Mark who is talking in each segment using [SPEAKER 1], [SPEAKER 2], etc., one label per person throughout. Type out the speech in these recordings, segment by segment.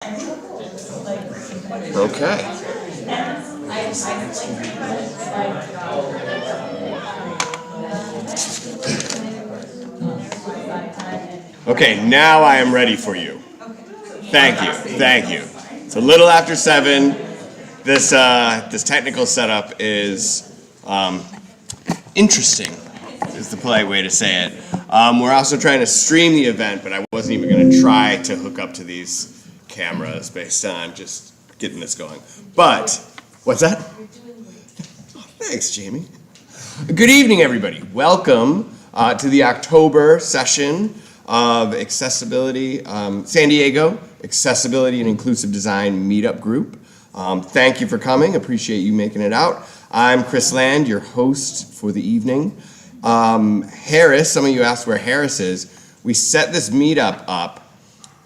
[SPEAKER 1] Okay. Okay, now I am ready for you. Thank you, thank you. It's a little after 7. This technical setup is interesting, is the polite way to say it. We're also trying to stream the event, but I wasn't even going to try to hook up to these cameras based on just getting this going. But, what's that? Oh, thanks, Jamie. Good evening, everybody. Welcome to the October session of Accessibility, San Diego Accessibility and Inclusive Design Meetup Group. Thank you for coming. Appreciate you making it out. I'm Chris Land, your host for the evening. Harris, some of you asked where Harris is. We set this meetup up,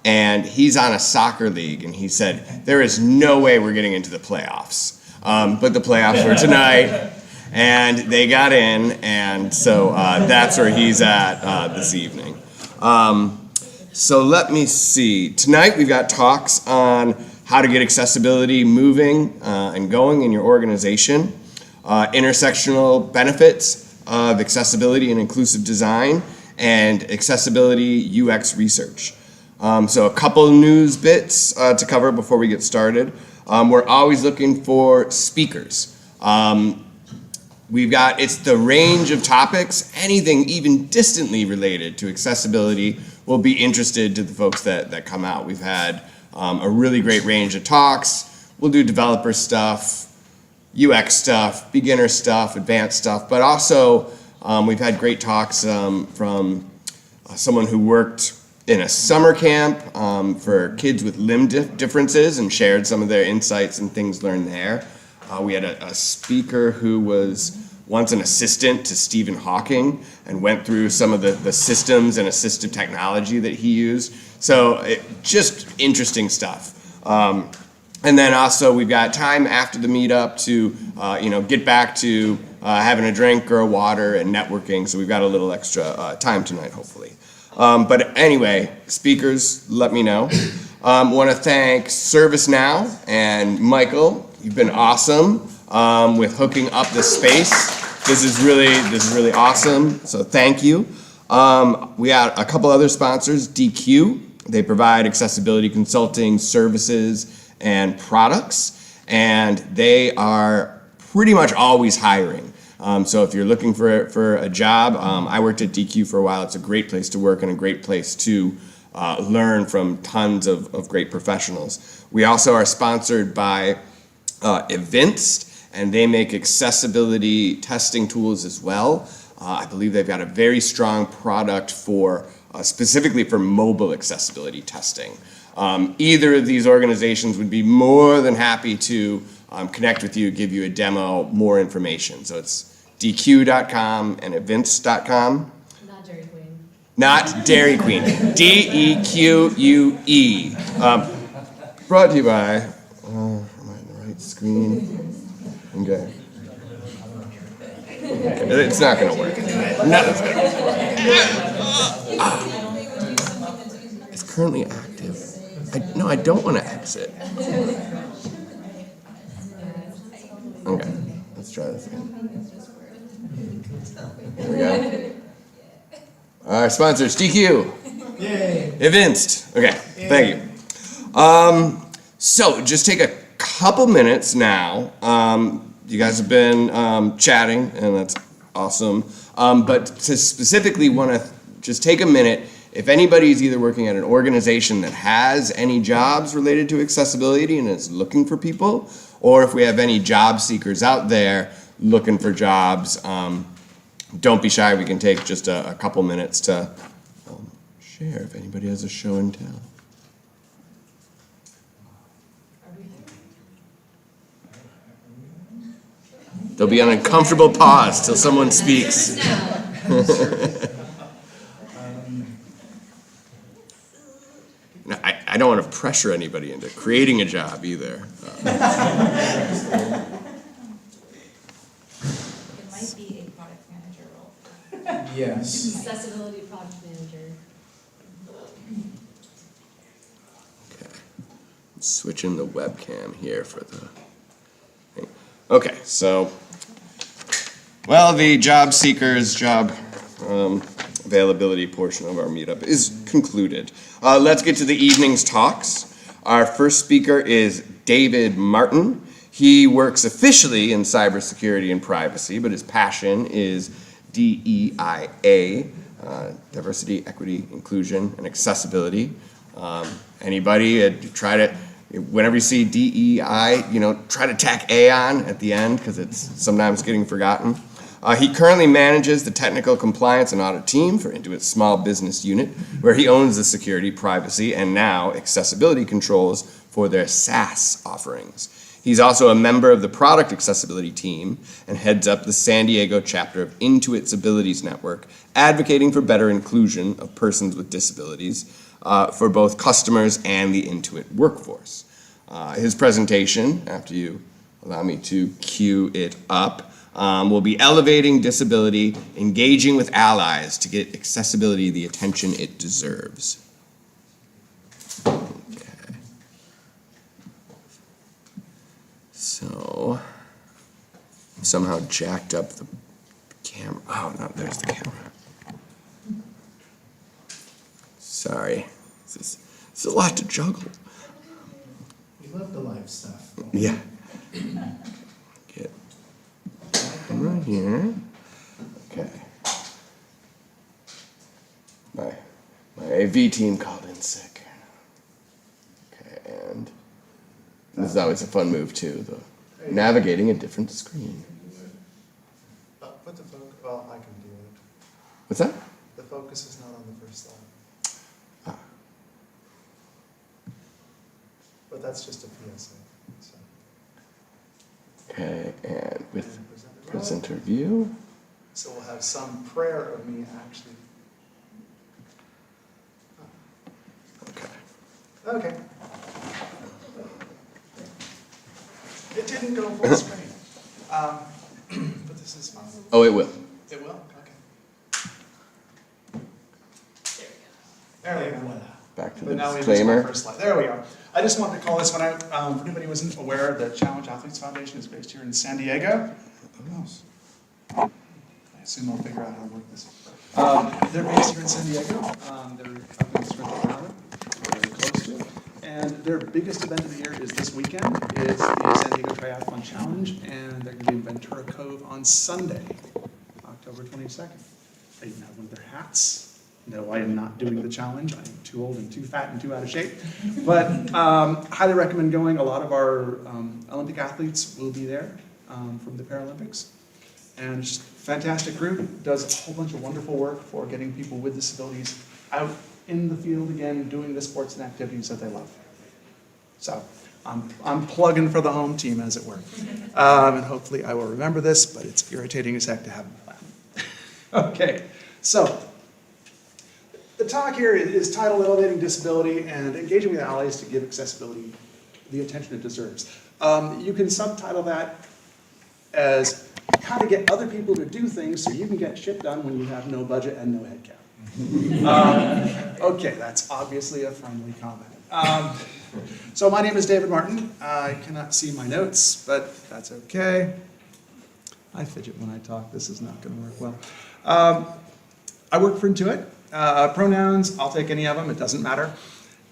[SPEAKER 1] and he's on a soccer league, and he said, there is no way we're getting into the playoffs. But the playoffs were tonight, and they got in, and so that's where he's at this evening. So let me see. Tonight we've got talks on how to get accessibility moving and going in your organization, intersectional benefits of accessibility and inclusive design, and accessibility UX research. So a couple news bits to cover before we get started. We're always looking for speakers. It's the range of topics, anything even distantly related to accessibility will be interested to the folks that come out. We've had a really great range of talks. We'll do developer stuff, UX stuff, beginner stuff, advanced stuff, but also we've had great talks from someone who worked in a summer camp for kids with limb differences and shared some of their insights and things learned there. We had a speaker who was once an assistant to Stephen Hawking and went through some of the systems and assistive technology that he used. So just interesting stuff. And then also we've got time after the meetup to get back to having a drink or a water and networking. So we've got a little extra time tonight, hopefully. But anyway, speakers, let me know. Want to thank ServiceNow and Michael. You've been awesome with hooking up this space. This is really awesome. So thank you. We got a couple other sponsors. DQ. They provide accessibility consulting services and products, and they are pretty much always hiring. So if you're looking for a job, I worked at DQ for a while. It's a great place to work and a great place to learn from tons of great professionals. We also are sponsored by a11ySD, and they make accessibility testing tools as well. I believe they've got a very strong product for specifically for mobile accessibility testing. Either of these organizations would be more than happy to connect with you, give you a demo, more information. So it's dq.com and a11ySD.com.
[SPEAKER 2] Not Dairy Queen.
[SPEAKER 1] Not Dairy Queen. DEQUE. Brought to you by, am I in the right screen? Okay. It's not going to work. Nothing's going to work. It's currently active. No, I don't want to exit. Okay, let's try this again. Here we go. Our sponsors, DQ. Yay. a11ySD. Okay, thank you. So just take a couple minutes now. You guys have been chatting, and that's awesome. But to specifically want to just take a minute, if anybody's either working at an organization that has any jobs related to accessibility and is looking for people, or if we have any job seekers out there looking for jobs, don't be shy. We can take just a couple minutes to share if anybody has a show and tell. There'll be an uncomfortable pause till someone speaks. No, I don't want to pressure anybody into creating a job either.
[SPEAKER 2] It might be a product manager role.
[SPEAKER 3] Yes.
[SPEAKER 2] Accessibility product manager.
[SPEAKER 1] Switching the webcam here for the thing. Okay, so, well, the job seekers, job availability portion of our meetup is concluded. Let's get to the evening's talks. Our first speaker is David Martin. He works officially in cybersecurity and privacy, but his passion is DEIA, diversity, equity, inclusion, and accessibility. Anybody try to, whenever you see DEI, try to tack A on at the end because it's sometimes getting forgotten. He currently manages the technical compliance and audit team for Intuit's small business unit, where he owns the security, privacy, and now accessibility controls for their SaaS offerings. He's also a member of the product accessibility team and heads up the San Diego chapter of Intuit's Abilities Network, advocating for better inclusion of persons with disabilities for both customers and the Intuit workforce. His presentation, after you allow me to cue it up, will be elevating disability, engaging with allies to get accessibility the attention it deserves. Okay. So, somehow jacked up the camera. Oh, no, there's the camera. Sorry. This is a lot to juggle.
[SPEAKER 3] We love the live stuff.
[SPEAKER 1] Yeah. Get camera here. Okay. My AV team called in sick. Okay, and this is always a fun move too, the navigating a different screen.
[SPEAKER 3] Put the focus, well, I can do it.
[SPEAKER 1] What's that?
[SPEAKER 3] The focus is not on the first slide.
[SPEAKER 1] Ah.
[SPEAKER 3] But that's just a PSA. So.
[SPEAKER 1] Okay, and with
[SPEAKER 3] And
[SPEAKER 1] presenter view.
[SPEAKER 3] So we'll have some prayer of me actually.
[SPEAKER 1] Okay.
[SPEAKER 3] Okay. It didn't go full screen. But this is fun.
[SPEAKER 1] Oh, it will.
[SPEAKER 3] It will? Okay. There we go.
[SPEAKER 1] Back to
[SPEAKER 3] But
[SPEAKER 1] the
[SPEAKER 3] now we have
[SPEAKER 1] disclaimer.
[SPEAKER 3] my first slide. There we go. I just wanted to call this one out. For anybody who wasn't aware, the Challenge Athletes Foundation is based here in San Diego. I assume I'll figure out how to work this. They're based here in San Diego. They're up in Springfield, Maryland, very close to it. And their biggest event of the year is this weekend. It's the San Diego Triathlon Challenge, and they're going to be in Ventura Cove on Sunday, October 22nd. I even have one of their hats. No, I am not doing the challenge. I'm too old and too fat and too out of shape. But highly recommend going. A lot of our Olympic athletes will be there from the Paralympics. And it's just a fantastic group. Does a whole bunch of wonderful work for getting people with disabilities out in the field again, doing the sports and activities that they love. So I'm plugging for the home team, as it were. And hopefully I will remember this, but it's irritating as heck to have them. Okay, so the talk here is titled Elevating Disability and Engaging with Allies to Give Accessibility the Attention it Deserves. You can subtitle that as how to get other people to do things so you can get shit done when you have no budget and no headcount. Okay, that's obviously a friendly comment. So my name is David Martin. I cannot see my notes, but that's okay. I fidget when I talk. This is not going to work well. I work for Intuit. Pronouns, I'll take any of them. It doesn't matter.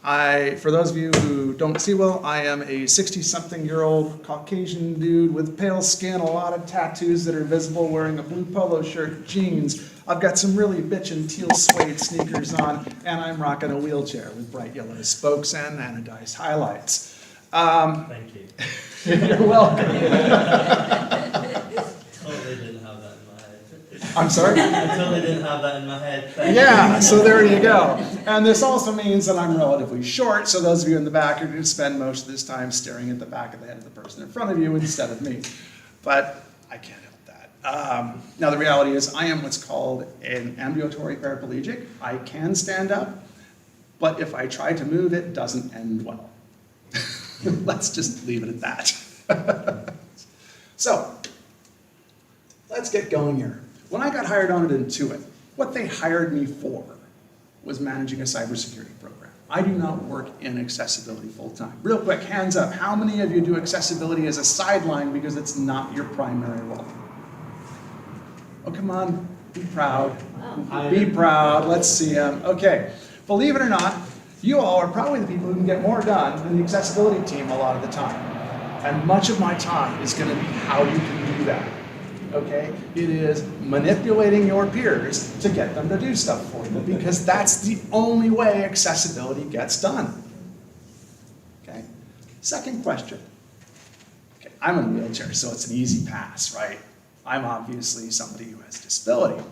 [SPEAKER 3] For those of you who don't see well, I am a 60-something-year-old Caucasian dude with pale skin, a lot of tattoos that are visible, wearing a blue polo shirt, jeans. I've got some really bitchin' teal suede sneakers on, and I'm rocking a wheelchair with bright yellow spokes and anodized highlights.
[SPEAKER 4] Thank you.
[SPEAKER 3] You're welcome.
[SPEAKER 4] Totally didn't have that in my head.
[SPEAKER 3] I'm sorry?
[SPEAKER 4] I totally didn't have that in my head. Thank
[SPEAKER 3] Yeah, so there you go. And this also means that I'm relatively short, so those of you in the back are going to spend most of this time staring at the back of the head of the person in front of you instead of me. But I can't help that. Now the reality is I am what's called an ambulatory paraplegic. I can stand up, but if I try to move, it doesn't end well. Let's just leave it at that. So, let's get going here. When I got hired on at Intuit, what they hired me for was managing a cybersecurity program. I do not work in accessibility full-time. Real quick, hands up. How many of you do accessibility as a sideline because it's not your primary role? Oh, come on, be proud. Be proud, let's see them. Okay, believe it or not, you all are probably the people who can get more done than the accessibility team a lot of the time. And much of my talk is gonna be how you can do that. Okay? It is manipulating your peers to get them to do stuff for you, because that's the only way accessibility gets done. Okay? Second question. Okay, I'm in a wheelchair, so it's an easy pass, right? I'm obviously somebody who has disability.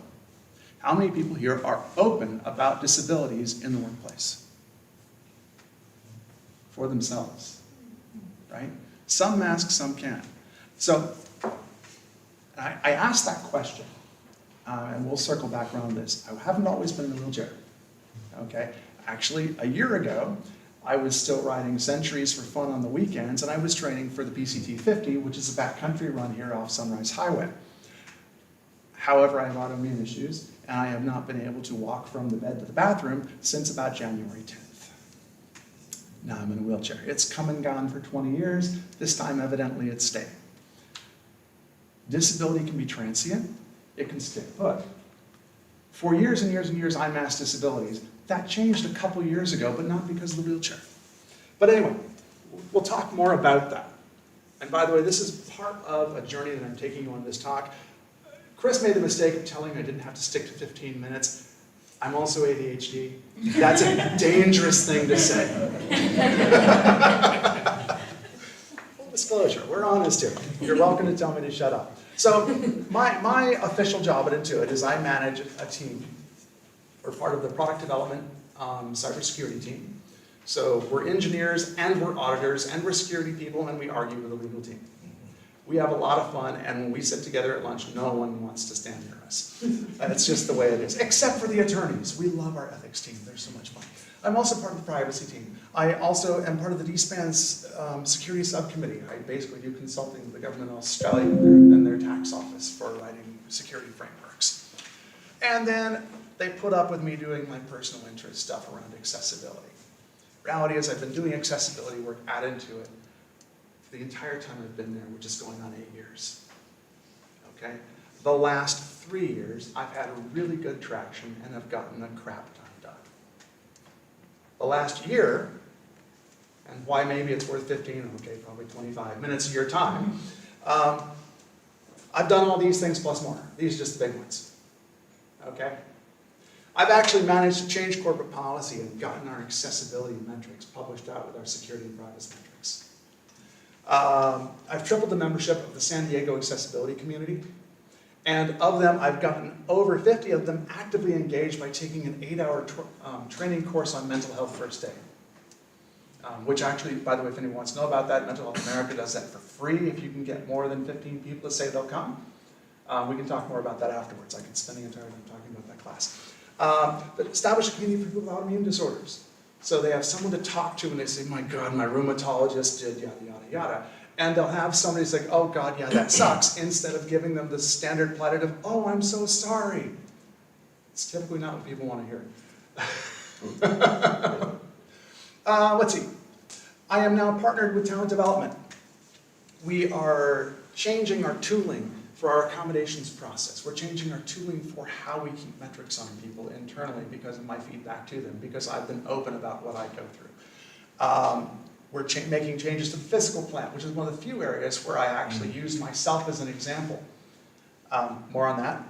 [SPEAKER 3] How many people here are open about disabilities in the workplace? For themselves, right? Some mask, some can't. So, I asked that question, and we'll circle back around this. I haven't always been in a wheelchair, okay? Actually, a year ago, I was still riding Centuries for fun on the weekends, and I was training for the PCT 50, which is a backcountry run here off Sunrise Highway. However, I have autoimmune issues, and I have not been able to walk from the bed to the bathroom since about January 10th. Now I'm in a wheelchair. It's come and gone for 20 years. This time, evidently, it's staying. Disability can be transient. It can stay put. For years and years and years, I masked disabilities. That changed a couple years ago, but not because of the wheelchair. But anyway, we'll talk more about that. And by the way, this is part of a journey that I'm taking you on this talk. Chris made the mistake of telling me I didn't have to stick to 15 minutes. I'm also ADHD. That's a dangerous thing to say. Full disclosure, we're honest here. You're welcome to tell me to shut up. So my official job at Intuit is I manage a team. We're part of the product development cybersecurity team. So we're engineers and we're auditors and we're security people and we argue with the legal team. We have a lot of fun, and when we sit together at lunch, no one wants to stand near us. It's just the way it is, except for the attorneys. We love our ethics team. They're so much fun. I'm also part of the privacy team. I also am part of the DSPAN's security subcommittee. I basically do consulting with the government of Australia and their tax office for writing security frameworks. And then they put up with me doing my personal interest stuff around accessibility. Reality is I've been doing accessibility work at Intuit the entire time I've been there, which is going on 8 years. Okay? The last 3 years, I've had a really good traction and I've gotten a crap ton done. The last year, and why maybe it's worth 15, okay, probably 25 minutes of your time, I've done all these things plus more. These are just the big ones. Okay? I've actually managed to change corporate policy and gotten our accessibility metrics published out with our security and privacy metrics. I've tripled the membership of the San Diego accessibility community, and of them, I've gotten over 50 of them actively engaged by taking an 8-hour training course on mental health first aid. Which actually, by the way, if anyone wants to know about that, Mental Health America does that for free if you can get more than 15 people to say they'll come. We can talk more about that afterwards. I could spend the entire time talking about that class. But establish a community for people with autoimmune disorders. So they have someone to talk to when they say, my God, my rheumatologist did yada, yada, yada. And they'll have somebody say, oh God, yeah, that sucks, instead of giving them the standard plaintive, oh, I'm so sorry. It's typically not what people want to hear. Let's see. I am now partnered with Talent Development. We are changing our tooling for our accommodations process. We're changing our tooling for how we keep metrics on people internally because of my feedback to them, because I've been open about what I go through. We're making changes to the physical plant, which is one of the few areas where I actually use myself as an example. More on that.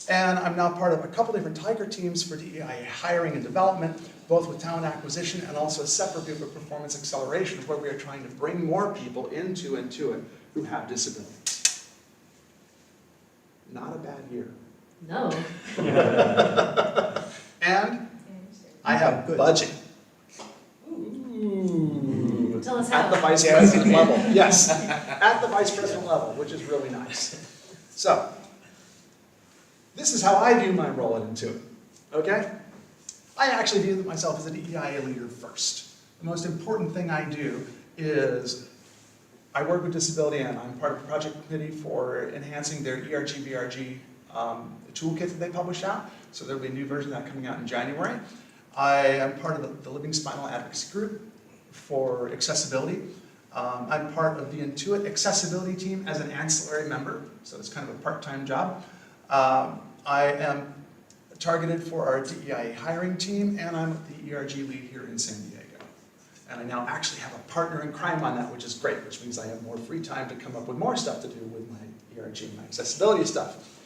[SPEAKER 3] And I'm now part of a couple different Tiger teams for DEI hiring and development, both with talent acquisition and also a separate group of performance acceleration, where we are trying to bring more people into Intuit who have disabilities. Not a bad year.
[SPEAKER 2] No.
[SPEAKER 3] And I have budget. Ooh.
[SPEAKER 2] Tell us how.
[SPEAKER 3] At the vice president level. Yes, at the vice president level, which is really nice. So, this is how I view my role at Intuit, okay? I actually view myself as a DEI leader first. The most important thing I do is I work with disability, and I'm part of the project committee for enhancing their ERG-BRG toolkit that they publish out. So there'll be a new version of that coming out in January. I am part of the Living Spinal Advocacy Group for accessibility. I'm part of the Intuit accessibility team as an ancillary member, so it's kind of a part-time job. I am targeted for our DEI hiring team, and I'm the ERG lead here in San Diego. And I now actually have a partner in crime on that, which is great, which means I have more free time to come up with more stuff to do with my ERG and my accessibility stuff.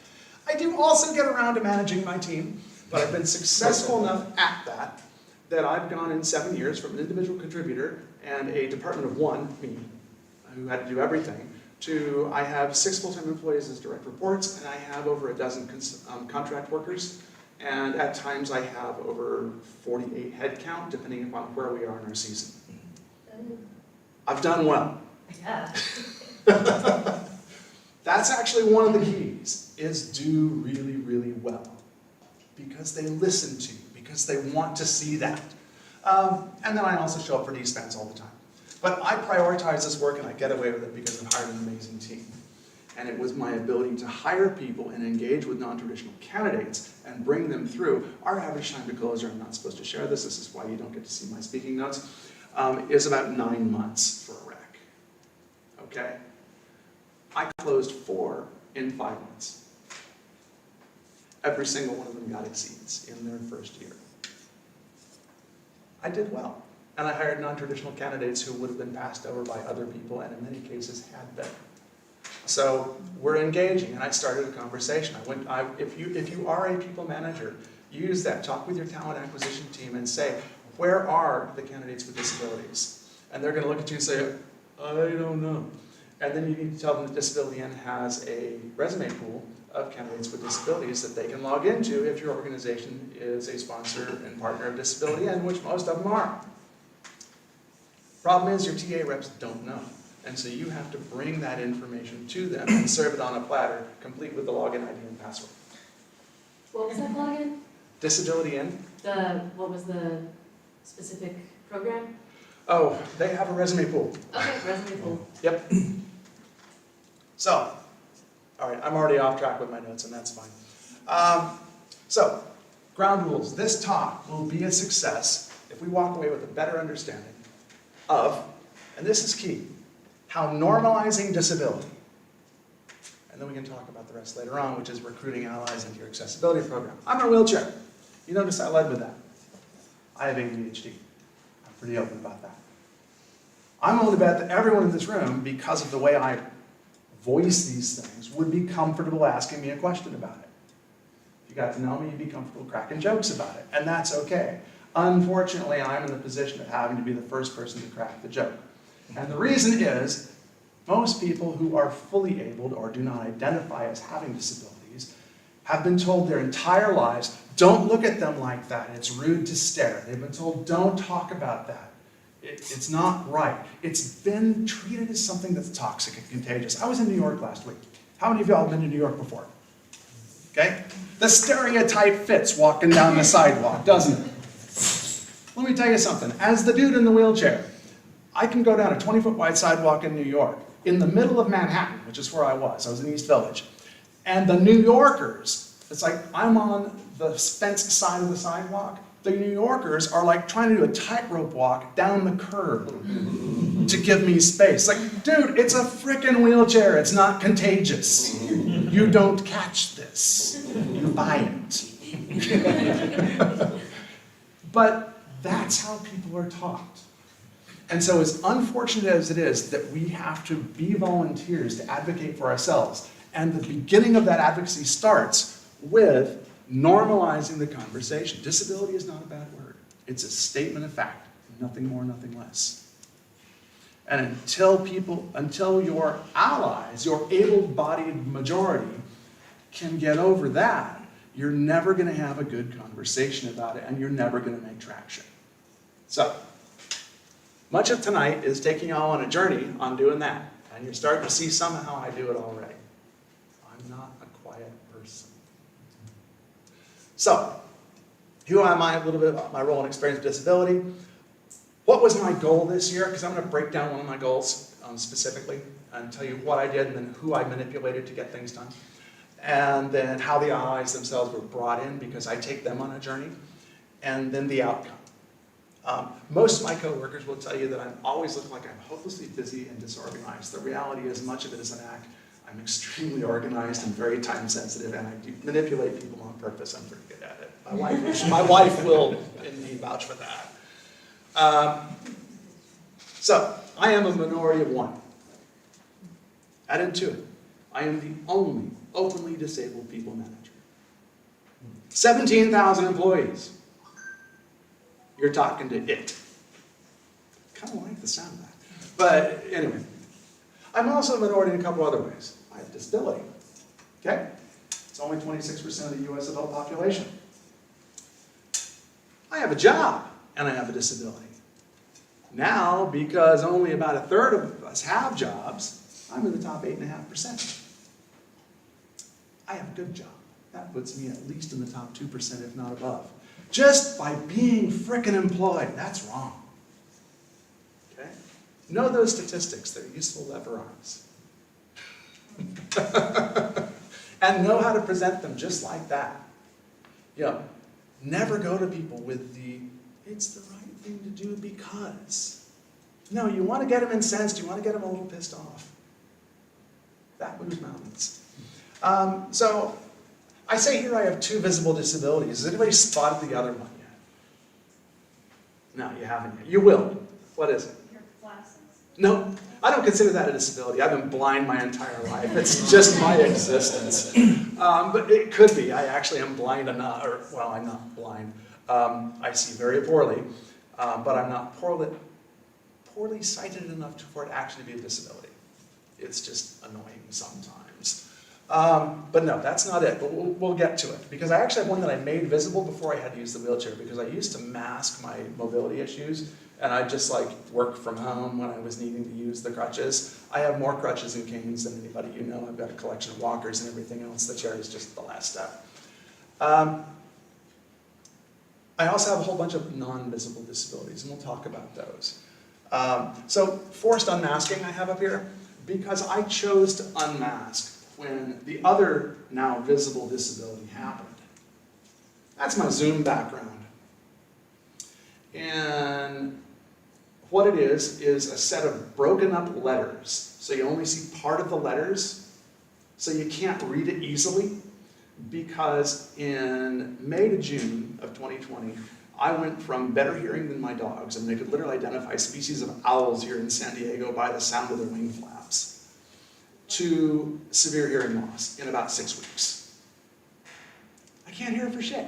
[SPEAKER 3] I do also get around to managing my team, but I've been successful enough at that that I've gone in 7 years from an individual contributor and a department of one, me, who had to do everything, to I have 6 full-time employees as direct reports, and I have over a dozen contract workers, and at times I have over 48 head count, depending upon where we are in our season. I've done well.
[SPEAKER 2] Yeah.
[SPEAKER 3] That's actually one of the keys, is do really, really well. Because they listen to you, because they want to see that. And then I also show up for these events all the time. But I prioritize this work and I get away with it because I've hired an amazing team. And it was my ability to hire people and engage with non-traditional candidates and bring them through. Our average time to closure, I'm not supposed to share this is why you don't get to see my speaking notes, is about 9 months for a rec. Okay? I closed 4 in 5 months. Every single one of them got exceeds in their first year. I did well. And I hired non-traditional candidates who would have been passed over by other people and in many cases had been. So we're engaging, and I started a conversation. If you are a people manager, use that. Talk with your talent acquisition team and say, where are the candidates with disabilities? And they're going to look at you and say, I don't know. And then you need to tell them that Disability Inn has a resume pool of candidates with disabilities that they can log into if your organization is a sponsor and partner of Disability Inn, which most of them are. Problem is your TA reps don't know. And so you have to bring that information to them and serve it on a platter, complete with the login ID and password.
[SPEAKER 5] What was that called again?
[SPEAKER 3] Disability Inn?
[SPEAKER 5] What was the specific program?
[SPEAKER 3] Oh, they have a resume pool.
[SPEAKER 5] Okay, resume pool.
[SPEAKER 3] Yep. So, all right, I'm already off track with my notes, and that's fine. So, ground rules. This talk will be a success if we walk away with a better understanding of, and this is key, how normalizing disability, and then we can talk about the rest later on, which is recruiting allies into your accessibility program. I'm in a wheelchair. You notice I led with that. I have ADHD. I'm pretty open about that. I'm willing to bet that everyone in this room, because of the way I voice these things, would be comfortable asking me a question about it. If you got to know me, you'd be comfortable cracking jokes about it, and that's okay. Unfortunately, I'm in the position of having to be the first person to crack the joke. And the reason is, most people who are fully abled or do not identify as having disabilities have been told their entire lives, don't look at them like that, it's rude to stare. They've been told, don't talk about that. It's not right. It's been treated as something that's toxic and contagious. I was in New York last week. How many of y'all have been to New York before? Okay? The stereotype fits walking down the sidewalk, doesn't it? Let me tell you something. As the dude in the wheelchair, I can go down a 20-foot wide sidewalk in New York, in the middle of Manhattan, which is where I was in East Village. And the New Yorkers, it's like I'm on the fenced side of the sidewalk. The New Yorkers are like trying to do a tightrope walk down the curb to give me space. Like, dude, it's a frickin' wheelchair. It's not contagious. You don't catch this. You buy it. But that's how people are taught. And so as unfortunate as it is that we have to be volunteers to advocate for ourselves, and the beginning of that advocacy starts with normalizing the conversation. Disability is not a bad word. It's a statement of fact, nothing more, nothing less. And until your allies, your able-bodied majority, can get over that, you're never going to have a good conversation about it, and you're never going to make traction. So, much of tonight is taking y'all on a journey on doing that, and you're starting to see somehow I do it already. I'm not a quiet person. So, who am I? A little bit about my role and experience with disability. What was my goal this year? Because I'm going to break down one of my goals specifically and tell you what I did and then who I manipulated to get things done. And then how the allies themselves were brought in because I take them on a journey. and then the outcome. Most of my coworkers will tell you that I'm always looking like I'm hopelessly busy and disorganized. The reality is much of it is an act. I'm extremely organized and very time sensitive, and I do manipulate people on purpose. I'm pretty good at it. My wife will indeed vouch for that. So, I am a minority of one. Added to it, I am the only openly disabled people manager. 17,000 employees. You're talking to it. Kind of like the sound of that. But anyway, I'm also a minority in a couple other ways. I have disability. Okay? It's only 26% of the US adult population. I have a job and I have a disability. Now, because only about a third of us have jobs, I'm in the top 8.5%. I have a good job. That puts me at least in the top 2%, if not above. Just by being frickin' employed. That's wrong. Okay? Know those statistics. They're useful lever-arms. And know how to present them just like that. You know, never go to people with the, it's the right thing to do because. No, you want to get them incensed. You want to get them a little pissed off. That moves mountains. So, I say here I have 2 visible disabilities. Has anybody spotted the other one yet? No, you haven't yet. You will. What is it?
[SPEAKER 2] Your glasses.
[SPEAKER 3] No, I don't consider that a disability. I've been blind my entire life. It's just my existence. But it could be. I actually am blind enough, or, well, I'm not blind. I see very poorly, but I'm not poorly sighted enough for it actually to be a disability. It's just annoying sometimes. But no, that's not it, but we'll get to it. Because I actually have one that I made visible before I had to use the wheelchair, because I used to mask my mobility issues, and I just like work from home when I was needing to use the crutches. I have more crutches and canes than anybody you know. I've got a collection of walkers and everything else. The chair is just the last step. I also have a whole bunch of non-visible disabilities, and we'll talk about those. So forced unmasking I have up here, because I chose to unmask when the other now visible disability happened. That's my Zoom background. And what it is a set of broken up letters. So you only see part of the letters, so you can't read it easily, because in May to June of 2020, I went from better hearing than my dogs, and they could literally identify species of owls here in San Diego by the sound of their wing flaps, to severe hearing loss in about 6 weeks. I can't hear for shit.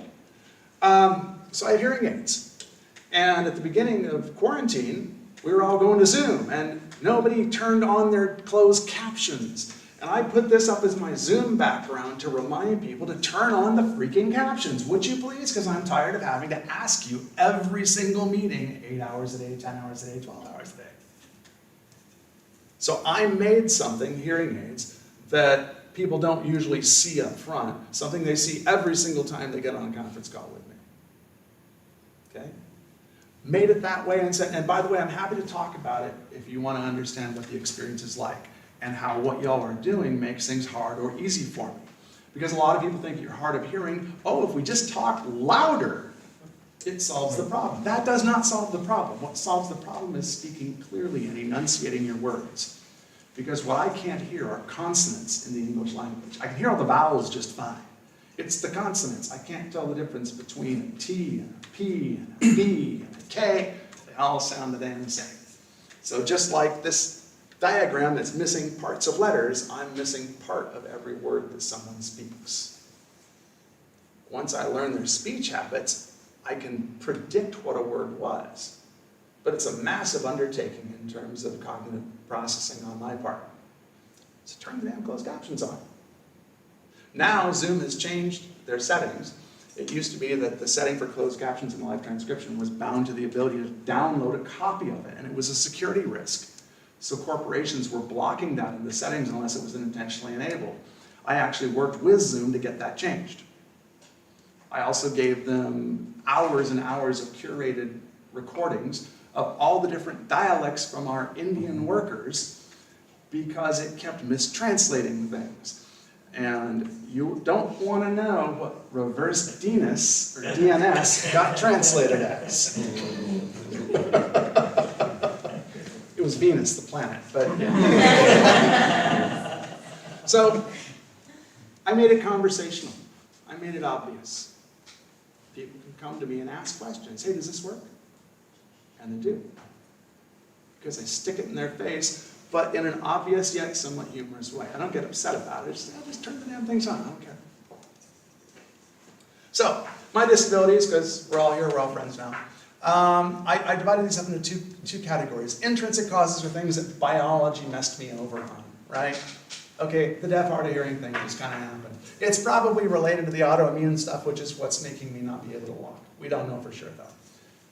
[SPEAKER 3] So I have hearing aids. And at the beginning of quarantine, we were all going to Zoom, and nobody turned on their closed captions. And I put this up as my Zoom background to remind people to turn on the freaking captions. Would you please? Because I'm tired of having to ask you every single meeting, 8 hours a day, 10 hours a day, 12 hours a day. So I made something, hearing aids, that people don't usually see up front, something they see every single time they get on a conference call with me. Okay? Made it that way, and by the way, I'm happy to talk about it if you want to understand what the experience is like and how what y'all are doing makes things hard or easy for me. Because a lot of people think you're hard of hearing, oh, if we just talk louder, it solves the problem. That does not solve the problem. What solves the problem is speaking clearly and enunciating your words. Because what I can't hear are consonants in the English language. I can hear all the vowels just fine. It's the consonants. I can't tell the difference between a T and a P and a B and a K. They all sound the damn same. So just like this diagram that's missing parts of letters, I'm missing part of every word that someone speaks. Once I learn their speech habits, I can predict what a word was. But it's a massive undertaking in terms of cognitive processing on my part. So turn the damn closed captions on. Now Zoom has changed their settings. It used to be that the setting for closed captions and live transcription was bound to the ability to download a copy of it, and it was a security risk. So corporations were blocking that in the settings unless it was intentionally enabled. I actually worked with Zoom to get that changed. I also gave them hours and hours of curated recordings of all the different dialects from our Indian workers, because it kept mistranslating things. And you don't want to know what reverse DNS or DNS got translated as. It was Venus, the planet, but. So, I made it conversational. I made it obvious. People can come to me and ask questions. Hey, does this work? And they do. Because I stick it in their face, but in an obvious yet somewhat humorous way. I don't get upset about it. Just turn the damn things on. I don't care. So, my disabilities, because we're all here, we're all friends now. I divided these up into two categories. Intrinsic causes are things that biology messed me over on, right? Okay, the deaf, hard of hearing thing just kind of happened. It's probably related to the autoimmune stuff, which is what's making me not be able to walk. We don't know for sure, though.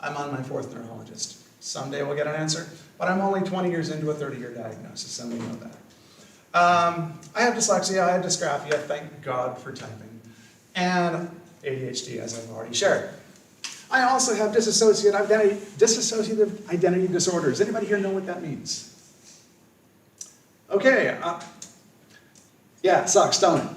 [SPEAKER 3] I'm on my 4th neurologist. Someday we'll get an answer, but I'm only 20 years into a 30-year diagnosis, and we know that. I have dyslexia, I have dysgraphia, thank God for typing, and ADHD, as I've already shared. I also have dissociative identity disorders. Anybody here know what that means? Okay, yeah, it sucks, don't it?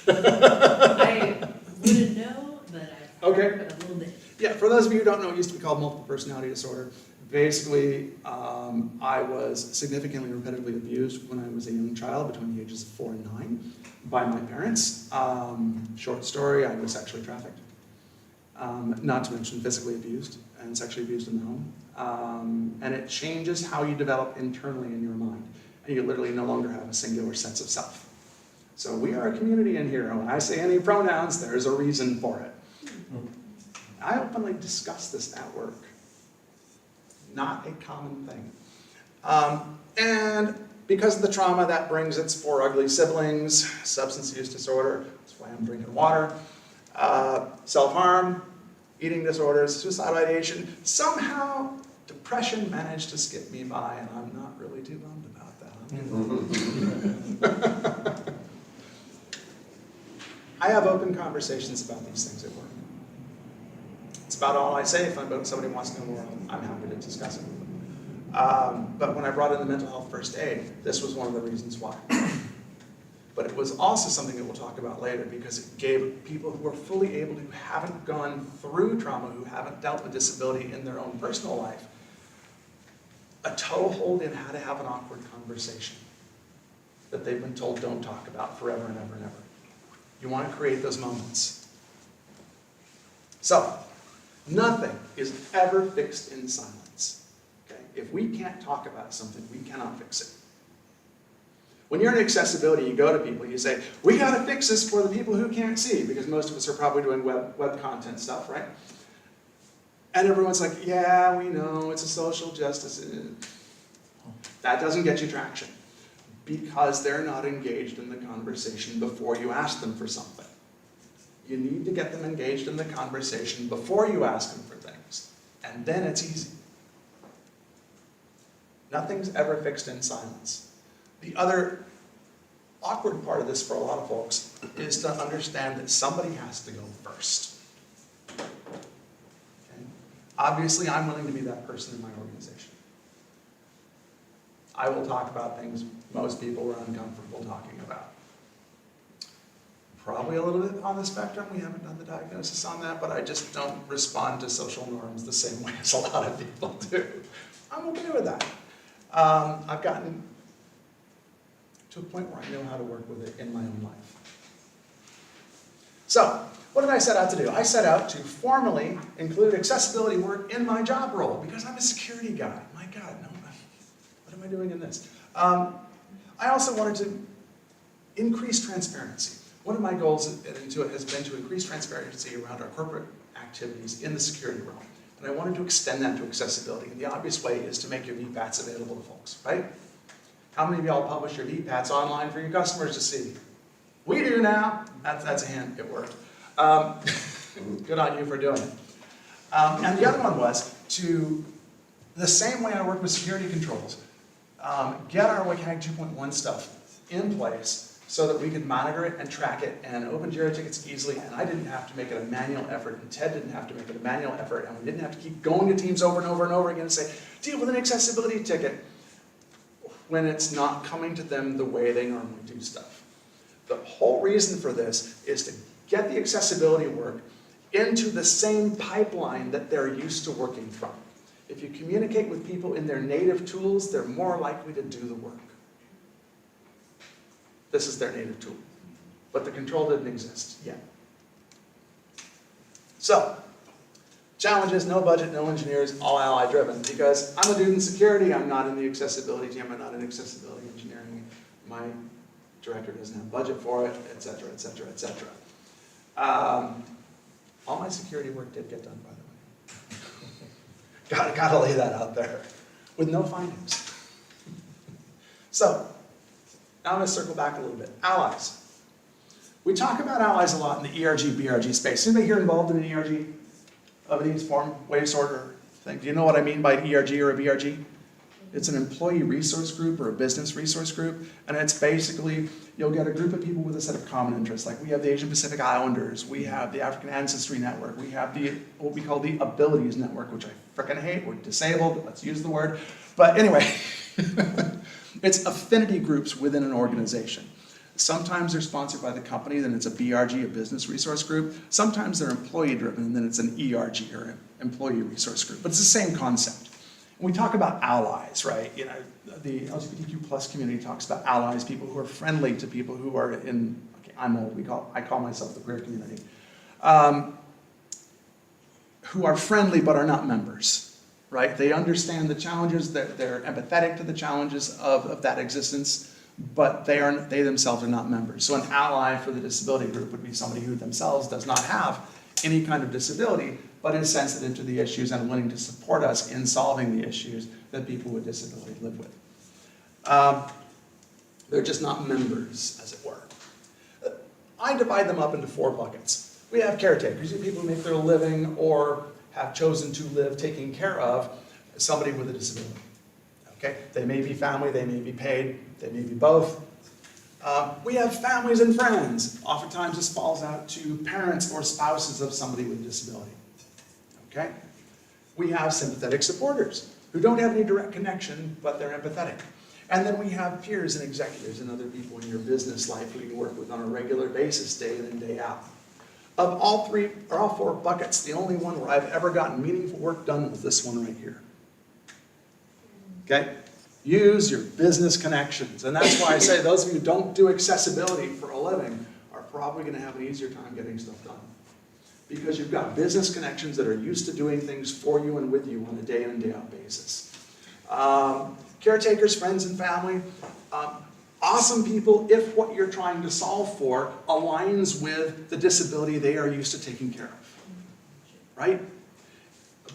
[SPEAKER 2] I wouldn't know, but I've
[SPEAKER 3] Okay.
[SPEAKER 2] heard a little bit.
[SPEAKER 3] Yeah, for those of you who don't know, it used to be called multiple personality disorder. Basically, I was significantly repetitively abused when I was a young child, between the ages of 4 and 9, by my parents. Short story, I was sexually trafficked. Not to mention physically abused and sexually abused in the home. And it changes how you develop internally in your mind. And you literally no longer have a singular sense of self. So we are a community in here. When I say any pronouns, there's a reason for it. I openly discuss this at work. Not a common thing. And because of the trauma, that brings its 4 ugly siblings: substance use disorder, that's why I'm drinking water, self-harm, eating disorders, suicidal ideation. Somehow, depression managed to skip me by, and I'm not really too bummed about that. I have open conversations about these things at work. It's about all I say. If somebody wants to know more, I'm happy to discuss it with them. But when I brought in the mental health first aid, this was one of the reasons why. But it was also something that we'll talk about later, because it gave people who are fully able, who haven't gone through trauma, who haven't dealt with disability in their own personal life, a toehold in how to have an awkward conversation that they've been told don't talk about forever and ever and ever. You want to create those moments. So, nothing is ever fixed in silence. Okay? If we can't talk about something, we cannot fix it. When you're in accessibility, you go to people, you say, we got to fix this for the people who can't see, because most of us are probably doing web content stuff, right? And everyone's like, yeah, we know, it's a social justice. That doesn't get you traction, because they're not engaged in the conversation before you ask them for something. You need to get them engaged in the conversation before you ask them for things, and then it's easy. Nothing's ever fixed in silence. The other awkward part of this for a lot of folks is to understand that somebody has to go first. Okay? Obviously, I'm willing to be that person in my organization. I will talk about things most people are uncomfortable talking about. Probably a little bit on the spectrum. We haven't done the diagnosis on that, but I just don't respond to social norms the same way as a lot of people do. I'm okay with that. I've gotten to a point where I know how to work with it in my own life. So, what did I set out to do? I set out to formally include accessibility work in my job role, because I'm a security guy. My God, no, what am I doing in this? I also wanted to increase transparency. One of my goals into it has been to increase transparency around our corporate activities in the security realm. And I wanted to extend that to accessibility. And the obvious way is to make your VPATs available to folks, right? How many of y'all publish your VPATs online for your customers to see? We do now. That's a hint, it worked. Good on you for doing it. And the other one was to, the same way I work with security controls, get our WCAG 2.1 stuff in place so that we could monitor it and track it and open JIRA tickets easily, and I didn't have to make it a manual effort, and Ted didn't have to make it a manual effort, and we didn't have to keep going to teams over and over and over again and say, deal with an accessibility ticket, when it's not coming to them the way they normally do stuff. The whole reason for this is to get the accessibility work into the same pipeline that they're used to working from. If you communicate with people in their native tools, they're more likely to do the work. This is their native tool, but the control didn't exist yet. So, challenges, no budget, no engineers, all ally driven, because I'm a dude in security, I'm not in the accessibility team, I'm not in accessibility engineering, my director doesn't have budget for it, et cetera, et cetera, et cetera. All my security work did get done, by the way. Gotta lay that out there, with no findings. So, now I'm gonna circle back a little bit. Allies. We talk about allies a lot in the ERG, BRG space. Anybody here involved in an ERG of any form, way, sort, or thing? Do you know what I mean by an ERG or a BRG? It's an employee resource group or a business resource group, and it's basically, you'll get a group of people with a set of common interests. Like we have the Asian Pacific Islanders, we have the African Ancestry Network, we have the, what we call the Abilities Network, which I frickin' hate, we're disabled, let's use the word. But anyway, it's affinity groups within an organization. Sometimes they're sponsored by the company, then it's a BRG, a business resource group. Sometimes they're employee driven, and then it's an ERG, or an employee resource group. But it's the same concept. When we talk about allies, right? You know, the LGBTQ plus community talks about allies, people who are friendly to people who are in, okay, I'm old, I call myself the queer community, who are friendly but are not members, right? They understand the challenges, they're empathetic to the challenges of that existence, but they themselves are not members. So an ally for the disability group would be somebody who themselves does not have any kind of disability, but is sensitive to the issues and willing to support us in solving the issues that people with disability live with. They're just not members, as it were. I divide them up into 4 buckets. We have caretakers, people who make their living or have chosen to live taking care of somebody with a disability. Okay? They may be family, they may be paid, they may be both. We have families and friends. Oftentimes this falls out to parents or spouses of somebody with a disability. Okay? We have sympathetic supporters who don't have any direct connection, but they're empathetic. And then we have peers and executives and other people in your business life who you work with on a regular basis, day in and day out. Of all 4 buckets, the only one where I've ever gotten meaningful work done was this one right here. Okay? Use your business connections. And that's why I say those of you who don't do accessibility for a living are probably going to have an easier time getting stuff done. Because you've got business connections that are used to doing things for you and with you on a day in and day out basis. Caretakers, friends and family, awesome people if what you're trying to solve for aligns with the disability they are used to taking care of, right?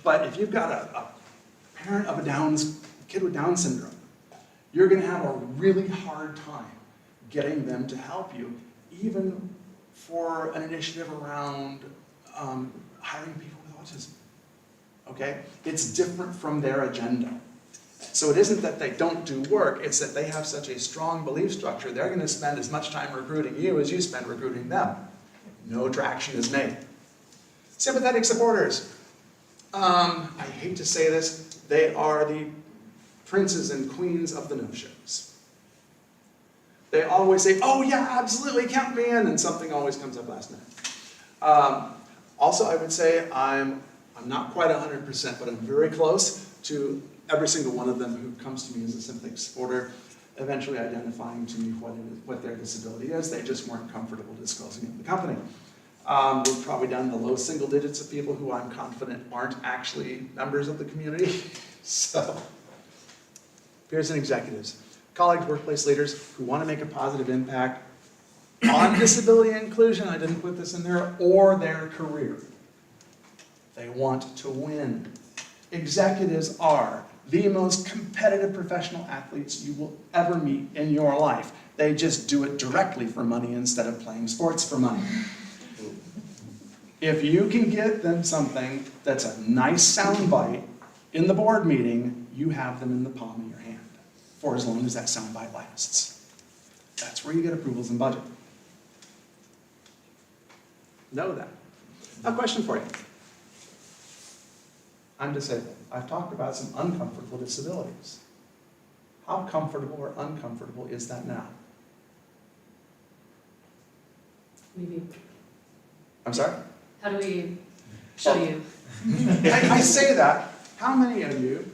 [SPEAKER 3] But if you've got a parent of a kid with Down syndrome, you're going to have a really hard time getting them to help you, even for an initiative around hiring people with autism, okay? It's different from their agenda. So it isn't that they don't do work, it's that they have such a strong belief structure, they're going to spend as much time recruiting you as you spend recruiting them. No traction is made. Sympathetic supporters. I hate to say this, they are the princes and queens of the no-shows. They always say, oh yeah, absolutely, count me in, and something always comes up last minute. Also, I would say I'm not quite 100%, but I'm very close to every single one of them who comes to me as a sympathetic supporter, eventually identifying to me what their disability is. They just weren't comfortable disclosing it in the company. We're probably down in the low single digits of people who I'm confident aren't actually members of the community. So, peers and executives, colleagues, workplace leaders who want to make a positive impact on disability inclusion, I didn't put this in there, or their career. They want to win. Executives are the most competitive professional athletes you will ever meet in your life. They just do it directly for money instead of playing sports for money. If you can get them something that's a nice soundbite in the board meeting, you have them in the palm of your hand for as long as that soundbite lasts. That's where you get approvals and budget. Know that. Now, question for you. I'm disabled. I've talked about some uncomfortable disabilities. How comfortable or uncomfortable is that now?
[SPEAKER 5] Maybe,
[SPEAKER 3] I'm sorry?
[SPEAKER 5] how do we show you?
[SPEAKER 3] I say that. How many of you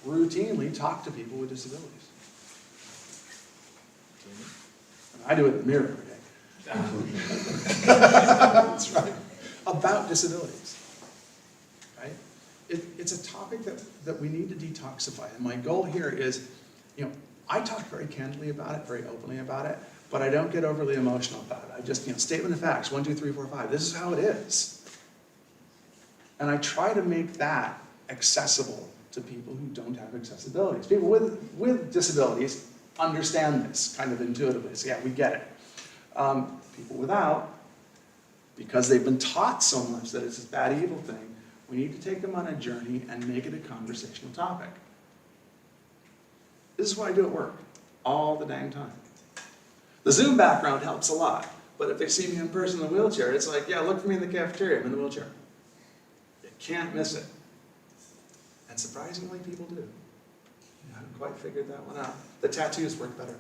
[SPEAKER 3] routinely talk to people with disabilities? I do it in the mirror every day. That's right. About disabilities, right? It's a topic that we need to detoxify. And my goal here is, I talk very candidly about it, very openly about it, but I don't get overly emotional about it. I just, statement of facts, 1, 2, 3, 4, 5. This is how it is. And I try to make that accessible to people who don't have accessibilities. People with disabilities understand this kind of intuitively. So yeah, we get it. People without, because they've been taught so much that it's this bad, evil thing, we need to take them on a journey and make it a conversational topic. This is what I do at work, all the dang time. The Zoom background helps a lot, but if they see me in person in the wheelchair, it's like, yeah, look for me in the cafeteria, I'm in the wheelchair. You can't miss it. And surprisingly, people do. I haven't quite figured that one out. The tattoos work better.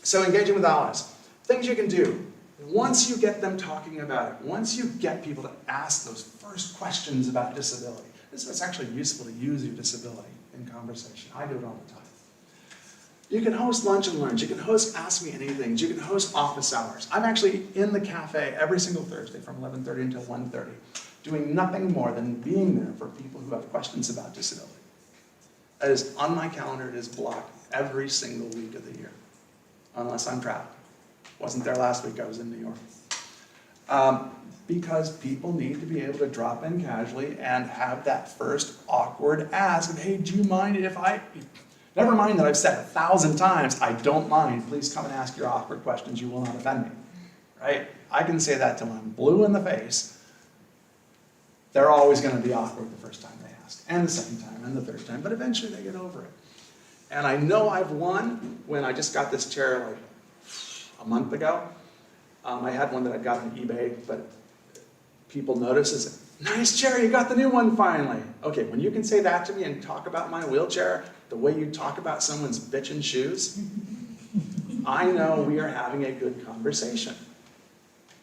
[SPEAKER 3] So engaging with allies. Things you can do. Once you get them talking about it, once you get people to ask those first questions about disability, this is what's actually useful to use your disability in conversation. I do it all the time. You can host lunch and learns. You can host Ask Me Anything. You can host office hours. I'm actually in the cafe every single Thursday from 11:30 until 1:30, doing nothing more than being there for people who have questions about disability. That is on my calendar. It is blocked every single week of the year, unless I'm traveling. Wasn't there last week. I was in New York. Because people need to be able to drop in casually and have that first awkward ask of, hey, do you mind if I... Never mind that I've said 1,000 times, I don't mind. Please come and ask your awkward questions. You will not offend me. Right? I can say that till I'm blue in the face. They're always going to be awkward the first time they ask, and the second time, and the third time, but eventually they get over it. And I know I've won when I just got this chair like a month ago. I had one that I got on eBay, but people notice is, nice chair, you got the new one finally. Okay, when you can say that to me and talk about my wheelchair the way you talk about someone's bitchin' shoes, I know we are having a good conversation.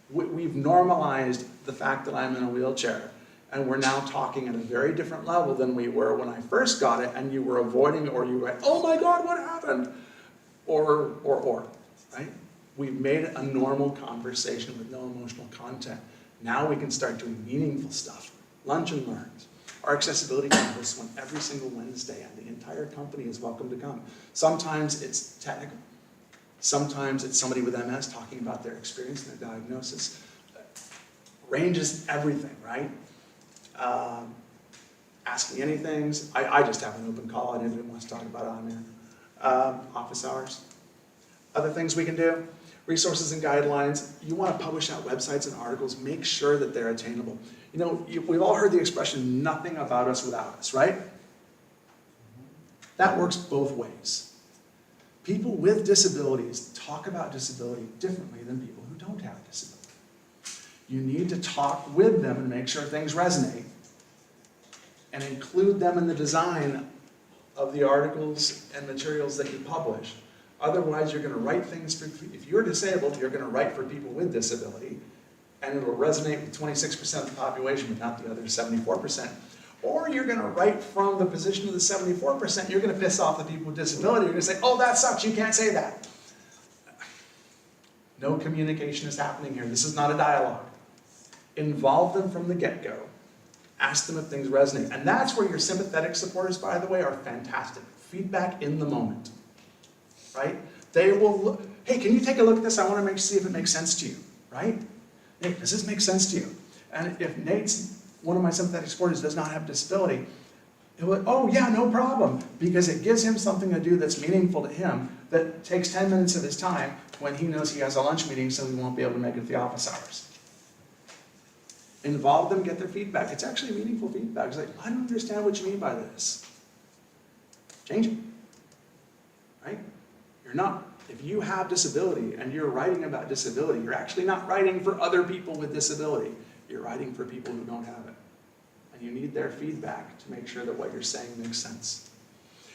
[SPEAKER 3] We've normalized the fact that I'm in a wheelchair, and we're now talking at a very different level than we were when I first got it, and you were avoiding, or you were like, oh my God, what happened? Or, right? We've made it a normal conversation with no emotional content. Now we can start doing meaningful stuff. Lunch and learns. Our accessibility campus went every single Wednesday, and the entire company is welcome to come. Sometimes it's technical. Sometimes it's somebody with MS talking about their experience and their diagnosis. Ranges everything, right? Ask me anything. I just have an open call. Anybody wants to talk about it on there. Office hours. Other things we can do. Resources and guidelines. You want to publish out websites and articles. Make sure that they're attainable. We've all heard the expression, nothing about us without us, right? That works both ways. People with disabilities talk about disability differently than people who don't have disability. You need to talk with them and make sure things resonate and include them in the design of the articles and materials that you publish. Otherwise, you're going to write things for, if you're disabled, you're going to write for people with disability, and it will resonate with 26% of the population, but not the other 74%. Or you're going to write from the position of the 74%, you're going to piss off the people with disability. You're going to say, oh, that sucks, you can't say that. No communication is happening here. This is not a dialogue. Involve them from the get-go. Ask them if things resonate. And that's where your sympathetic supporters, by the way, are fantastic. Feedback in the moment. Right? They will look, hey, can you take a look at this? I want to see if it makes sense to you. Right? Nate, does this make sense to you? And if Nate's, one of my sympathetic supporters, does not have disability, it will, oh yeah, no problem. Because it gives him something to do that's meaningful to him, that takes 10 minutes of his time when he knows he has a lunch meeting, so he won't be able to make it to the office hours. Involve them, get their feedback. It's actually meaningful feedback. It's like, I don't understand what you mean by this. Change it. Right? You're not, if you have disability and you're writing about disability, you're actually not writing for other people with disability. You're writing for people who don't have it. And you need their feedback to make sure that what you're saying makes sense.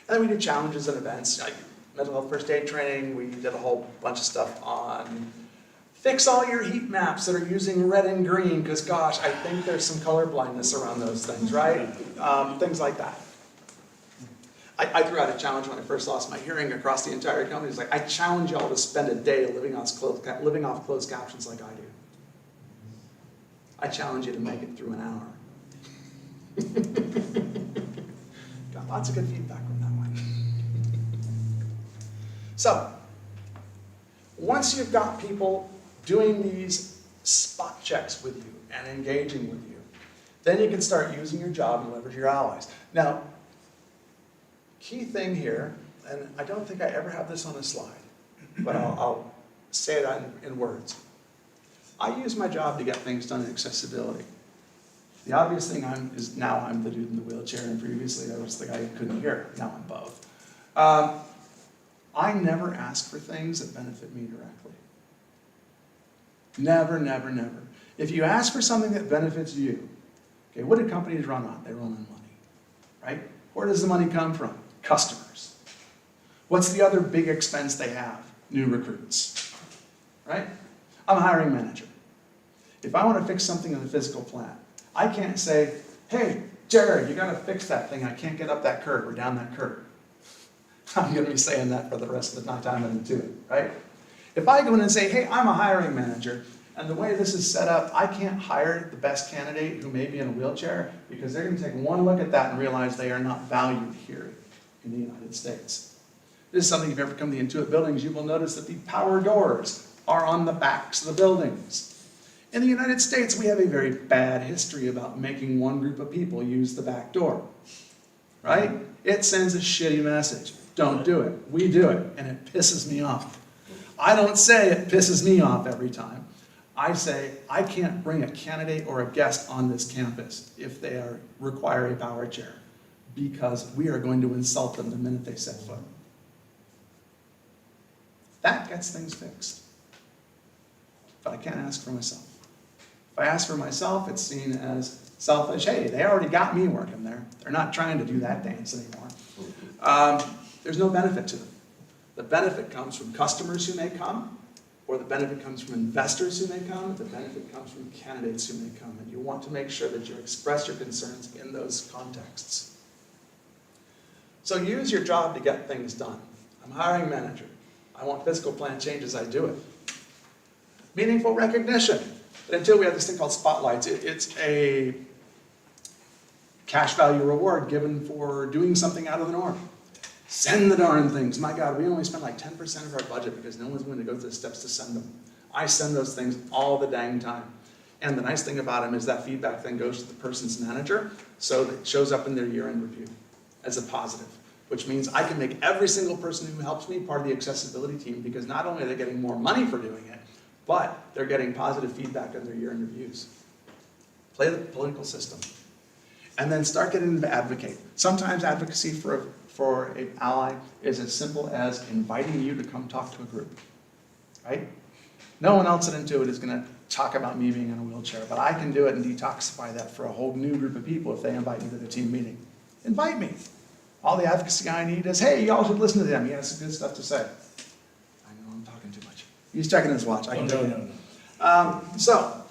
[SPEAKER 3] And then we do challenges and events, like mental health first aid training. We did a whole bunch of stuff on Fix all your heat maps that are using red and green, because gosh, I think there's some color blindness around those things, right? Things like that. I threw out a challenge when I first lost my hearing across the entire company. It's like, I challenge y'all to spend a day living off closed captions like I do. I challenge you to make it through an hour. Got lots of good feedback from that one. So, once you've got people doing these spot checks with you and engaging with you, then you can start using your job and leverage your allies. Now, key thing here, and I don't think I ever have this on a slide, but I'll say it in words. I use my job to get things done in accessibility. The obvious thing is now I'm the dude in the wheelchair, and previously I was the guy who couldn't hear. Now I'm both. I never ask for things that benefit me directly. Never, never, never. If you ask for something that benefits you, okay, what do companies run on? They run on money, right? Where does the money come from? Customers. What's the other big expense they have? New recruits, right? I'm a hiring manager. If I want to fix something in the physical plant, I can't say, hey, Jared, you got to fix that thing. I can't get up that curb or down that curb. I'm going to be saying that for the rest of the time I'm into it, right? If I go in and say, hey, I'm a hiring manager, and the way this is set up, I can't hire the best candidate who may be in a wheelchair because they're going to take one look at that and realize they are not valued here in the United States. This is something, if you ever come to the Intuit buildings, you will notice that the power doors are on the backs of the buildings. In the United States, we have a very bad history about making one group of people use the back door, right? It sends a shitty message. Don't do it. We do it, and it pisses me off. I don't say it pisses me off every time. I say I can't bring a candidate or a guest on this campus if they require a power chair because we are going to insult them the minute they set foot. That gets things fixed. But I can't ask for myself. If I ask for myself, it's seen as selfish. Hey, they already got me working there. They're not trying to do that dance anymore. There's no benefit to them. The benefit comes from customers who may come, or the benefit comes from investors who may come, the benefit comes from candidates who may come. And you want to make sure that you express your concerns in those contexts. So use your job to get things done. I'm a hiring manager. I want physical plant changes, I do it. Meaningful recognition. But until we have this thing called spotlights, it's a cash value reward given for doing something out of the norm. Send the darn things. My God, we only spend like 10% of our budget because no one's willing to go through the steps to send them. I send those things all the dang time. And the nice thing about them is that feedback then goes to the person's manager, so that it shows up in their year-end review as a positive, which means I can make every single person who helps me part of the accessibility team because not only are they getting more money for doing it, but they're getting positive feedback on their year-end reviews. Play the political system. And then start getting them to advocate. Sometimes advocacy for an ally is as simple as inviting you to come talk to a group, right? No one else at Intuit is going to talk about me being in a wheelchair, but I can do it and detoxify that for a whole new group of people if they invite me to their team meeting. Invite me. All the advocacy I need is, hey, y'all should listen to them. He has some good stuff to say. I know I'm talking too much. He's checking his watch. I can do it. So,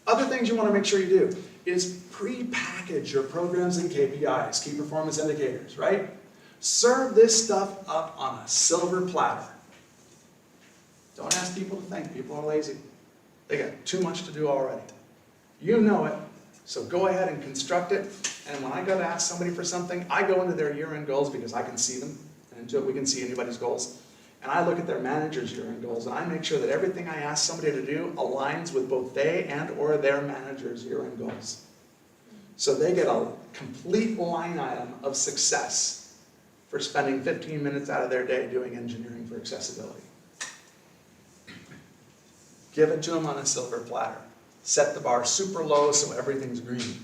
[SPEAKER 3] other things you want to make sure you do is pre-package your programs and KPIs, key performance indicators, right? Serve this stuff up on a silver platter. Don't ask people to think. People are lazy. They got too much to do already. You know it, so go ahead and construct it. And when I go to ask somebody for something, I go into their year-end goals because I can see them, and until we can see anybody's goals. And I look at their manager's year-end goals, and I make sure that everything I ask somebody to do aligns with both they and or their manager's year-end goals. So they get a complete line item of success for spending 15 minutes out of their day doing engineering for accessibility. Give it to them on a silver platter. Set the bar super low so everything's green.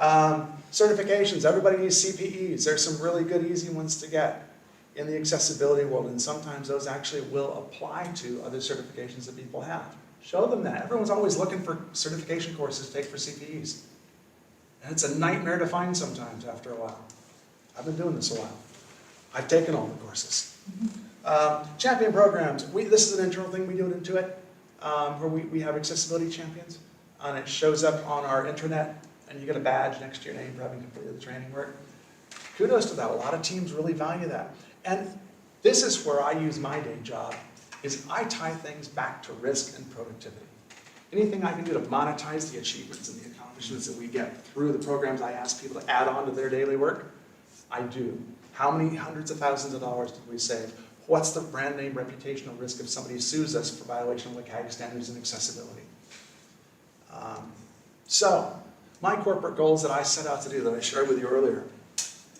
[SPEAKER 3] Certifications, everybody needs CPEs. There's some really good easy ones to get in the accessibility world, and sometimes those actually will apply to other certifications that people have. Show them that. Everyone's always looking for certification courses to take for CPEs. And it's a nightmare to find sometimes after a while. I've been doing this a while. I've taken all the courses. Champion programs. This is an internal thing we do at Intuit. where we have accessibility champions, and it shows up on our intranet, and you get a badge next to your name for having completed the training work. Kudos to that. A lot of teams really value that. And this is where I use my day job, is I tie things back to risk and productivity. Anything I can do to monetize the achievements and the accomplishments that we get through the programs I ask people to add on to their daily work, I do. How many hundreds of thousands of dollars did we save? What's the brand name reputational risk if somebody sues us for violation of WCAG standards and accessibility? So, my corporate goals that I set out to do that I shared with you earlier,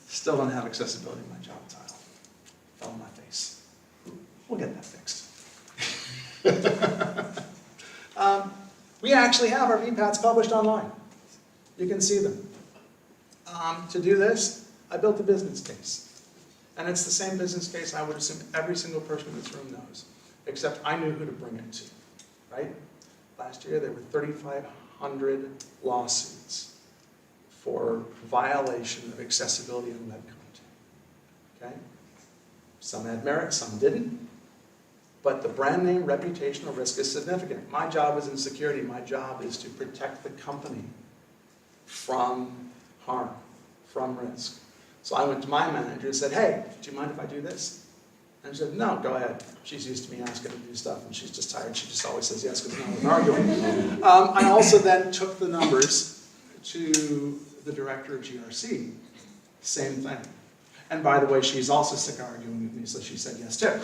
[SPEAKER 3] still don't have accessibility in my job title. Fell on my face. We'll get that fixed. We actually have our VPATs published online. You can see them. To do this, I built a business case. And it's the same business case I would assume every single person in this room knows, except I knew who to bring it to, right? Last year there were 3,500 lawsuits for violation of accessibility in web content, okay? Some had merit, some didn't. But the brand name reputational risk is significant. My job is in security. My job is to protect the company from harm, from risk. So I went to my manager and said, hey, do you mind if I do this? And she said, no, go ahead. She's used to me asking her to do stuff, and she's just tired. She just always says yes because we're not arguing. I also then took the numbers to the director of GRC. Same thing. And by the way, she's also sick of arguing with me, so she said yes too.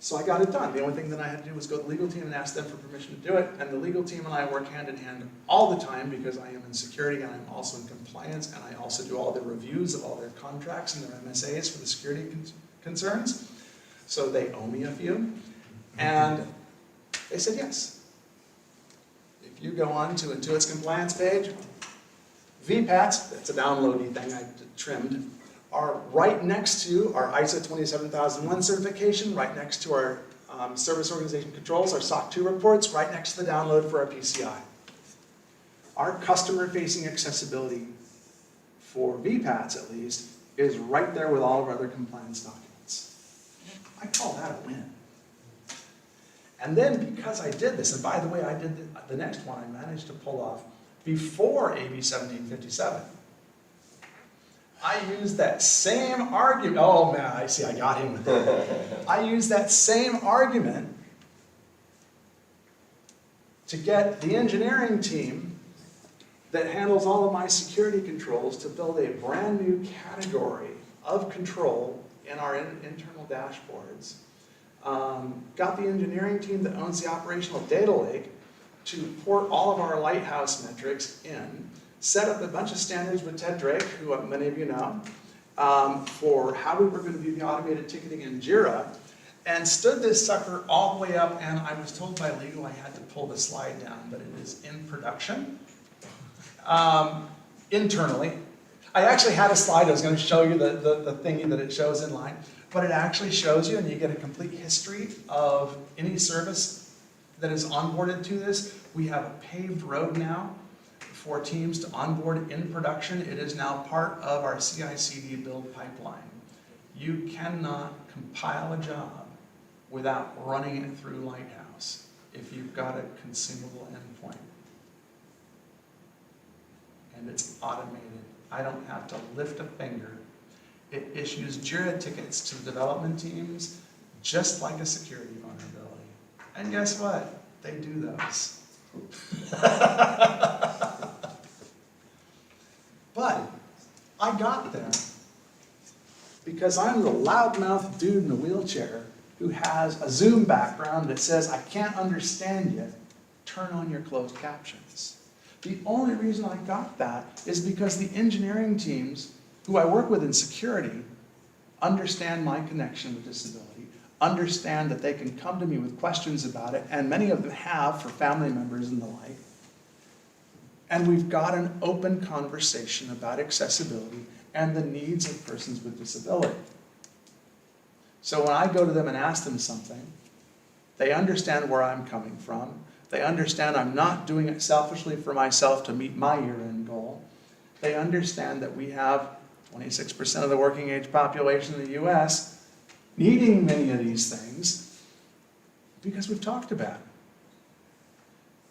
[SPEAKER 3] So I got it done. The only thing that I had to do was go to the legal team and ask them for permission to do it. And the legal team and I work hand in hand all the time because I am in security and I'm also in compliance, and I also do all the reviews of all their contracts and their MSAs for the security concerns. So they owe me a few. And they said yes. If you go on to Intuit's compliance page, VPATs, that's a downloady thing I trimmed, are right next to our ISO 27001 certification, right next to our service organization controls, our SOC 2 reports, right next to the download for our PCI. Our customer-facing accessibility for VPATs, at least, is right there with all of our other compliance documents. I call that a win. And then because I did this, and by the way, I did the next one I managed to pull off before AB 1757. I used that same argument. Oh man, I see, I got him with that. I used that same argument to get the engineering team that handles all of my security controls to build a brand new category of control in our internal dashboards. Got the engineering team that owns the operational data lake to port all of our Lighthouse metrics in, set up a bunch of standards with Ted Drake, who many of you know, for how we were going to do the automated ticketing in Jira, and stood this sucker all the way up, and I was told by legal I had to pull the slide down, but it is in production, internally. I actually had a slide, I was going to show you the thingy that it shows in line, but it actually shows you, and you get a complete history of any service that is onboarded to this. We have a paved road now for teams to onboard in production. It is now part of our CI/CD build pipeline. You cannot compile a job without running it through Lighthouse if you've got a consumable endpoint. And it's automated. I don't have to lift a finger. It issues Jira tickets to the development teams just like a security vulnerability. And guess what? They do those. But I got there because I'm the loudmouth dude in a wheelchair who has a Zoom background that says, I can't understand you, turn on your closed captions. The only reason I got that is because the engineering teams who I work with in security understand my connection with disability, understand that they can come to me with questions about it, and many of them have for family members and the like. And we've got an open conversation about accessibility and the needs of persons with disability. So when I go to them and ask them something, they understand where I'm coming from. They understand I'm not doing it selfishly for myself to meet my year-end goal. They understand that we have 26% of the working age population in the US needing many of these things because we've talked about it.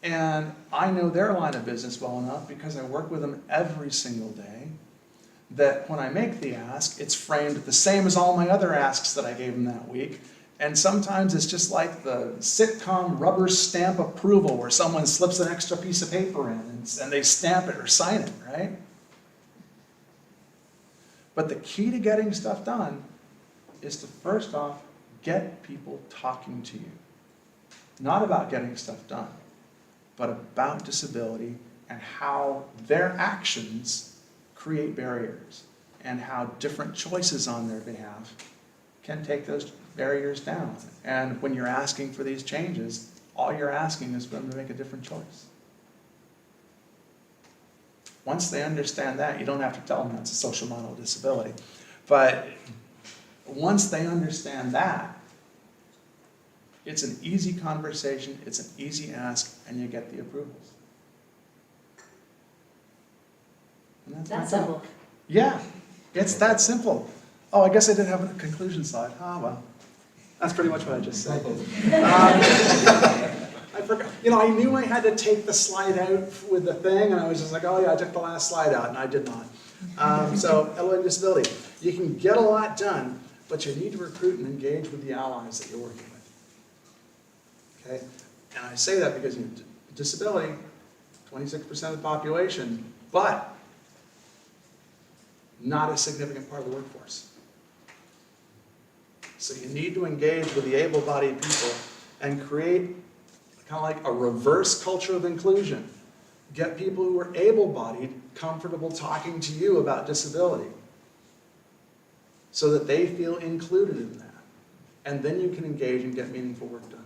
[SPEAKER 3] And I know their line of business well enough because I work with them every single day, that when I make the ask, it's framed the same as all my other asks that I gave them that week. And sometimes it's just like the sitcom rubber stamp approval where someone slips an extra piece of paper in and they stamp it or sign it, right? But the key to getting stuff done is to first off, get people talking to you. Not about getting stuff done, but about disability and how their actions create barriers and how different choices on their behalf can take those barriers down. And when you're asking for these changes, all you're asking is for them to make a different choice. Once they understand that, you don't have to tell them that's a social model of disability. But once they understand that, it's an easy conversation, it's an easy ask, and you get the approvals. And my
[SPEAKER 5] That's
[SPEAKER 3] point.
[SPEAKER 5] simple.
[SPEAKER 3] Yeah, it's that simple. Oh, I guess I didn't have a conclusion slide. Oh, well. That's pretty much what I just said. I forgot. You know, I knew I had to take the slide out with the thing, and I was just like, oh yeah, I took the last slide out, and I did not. So, a11y disability. You can get a lot done, but you need to recruit and engage with the allies that you're working with. Okay? And I say that because disability, 26% of the population, but not a significant part of the workforce. So you need to engage with the able-bodied people and create kind of like a reverse culture of inclusion. Get people who are able-bodied comfortable talking to you about disability so that they feel included in that. And then you can engage and get meaningful work done.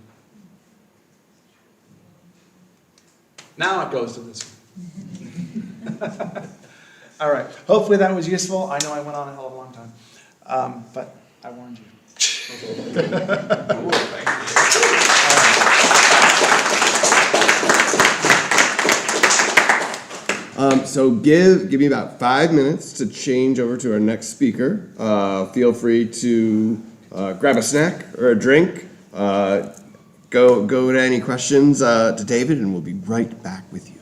[SPEAKER 3] Now it goes to this one. All right. Hopefully that was useful. I know I went on a hell of a long time, but I warned you.
[SPEAKER 1] So give me about 5 minutes to change over to our next speaker. Feel free to grab a snack or a drink. Go to any questions to David, and we'll be right back with you.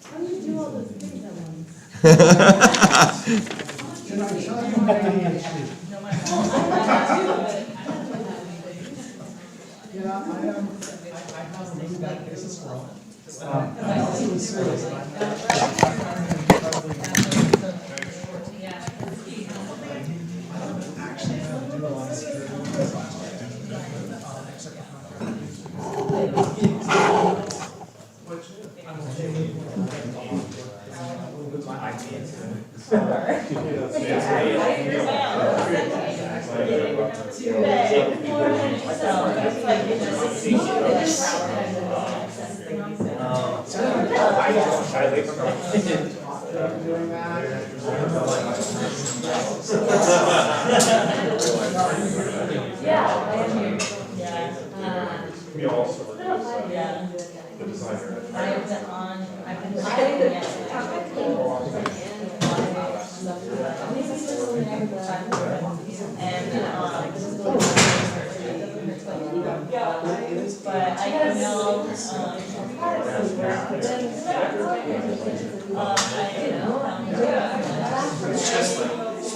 [SPEAKER 2] How do you do all those things at once?
[SPEAKER 3] Yeah, I have a really bad case of squirrel.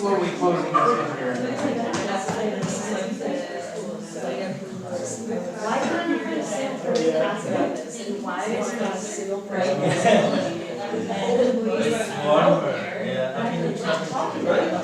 [SPEAKER 6] Slowly closing this here.
[SPEAKER 2] Why can't you just sit for the ask about this? And why is it not single right and we not talking about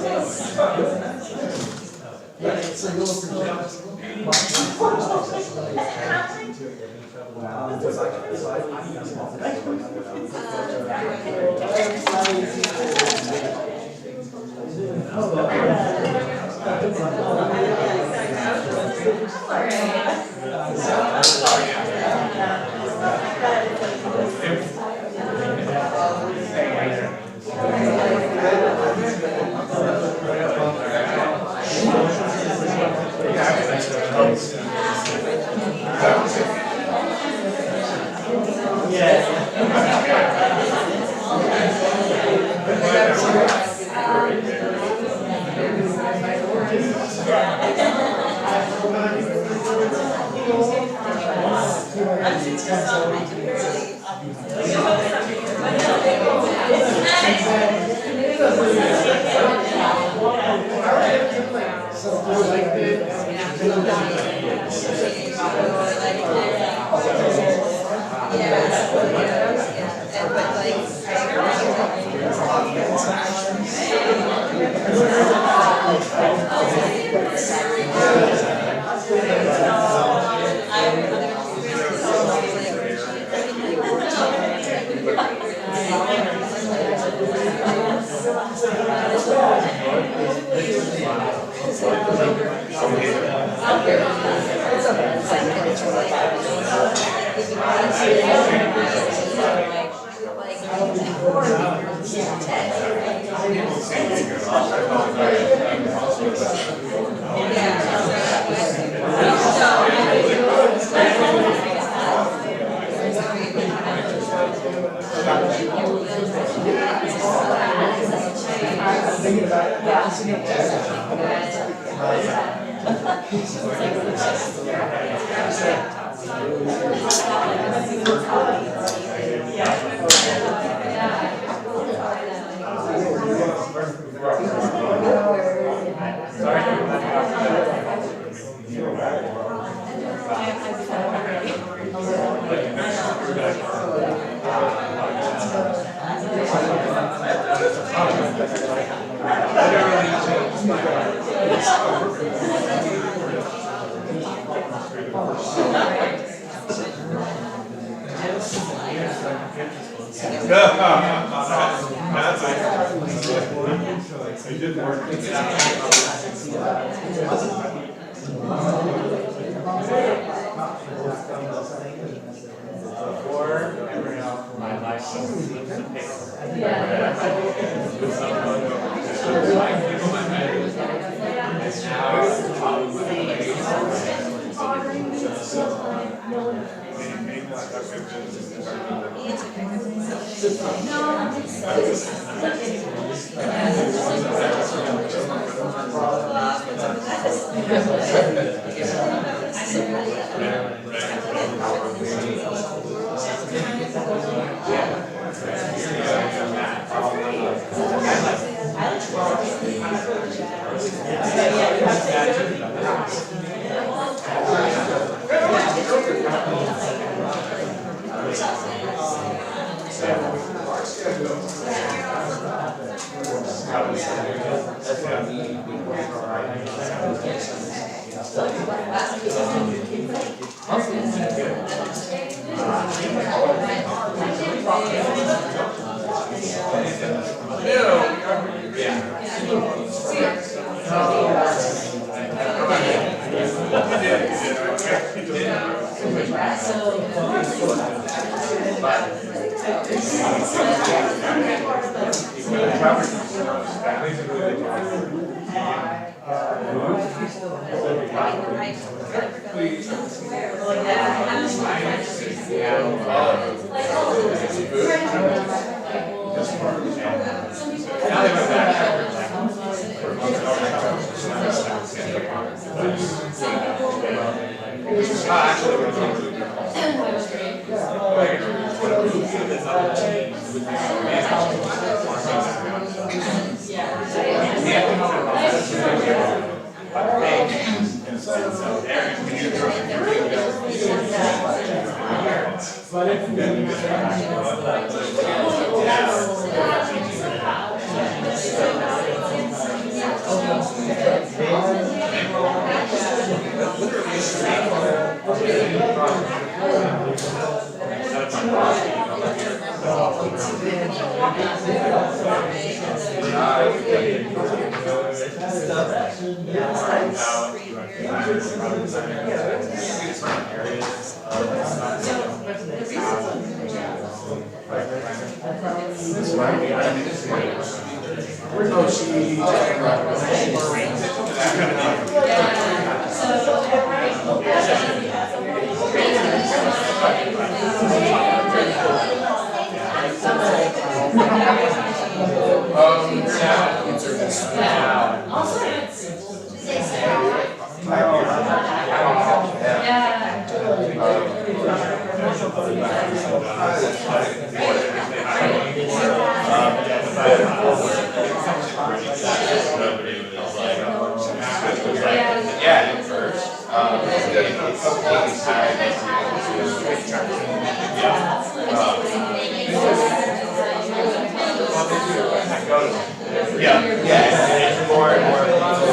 [SPEAKER 2] Yeah,
[SPEAKER 7] Yeah, it's more and more people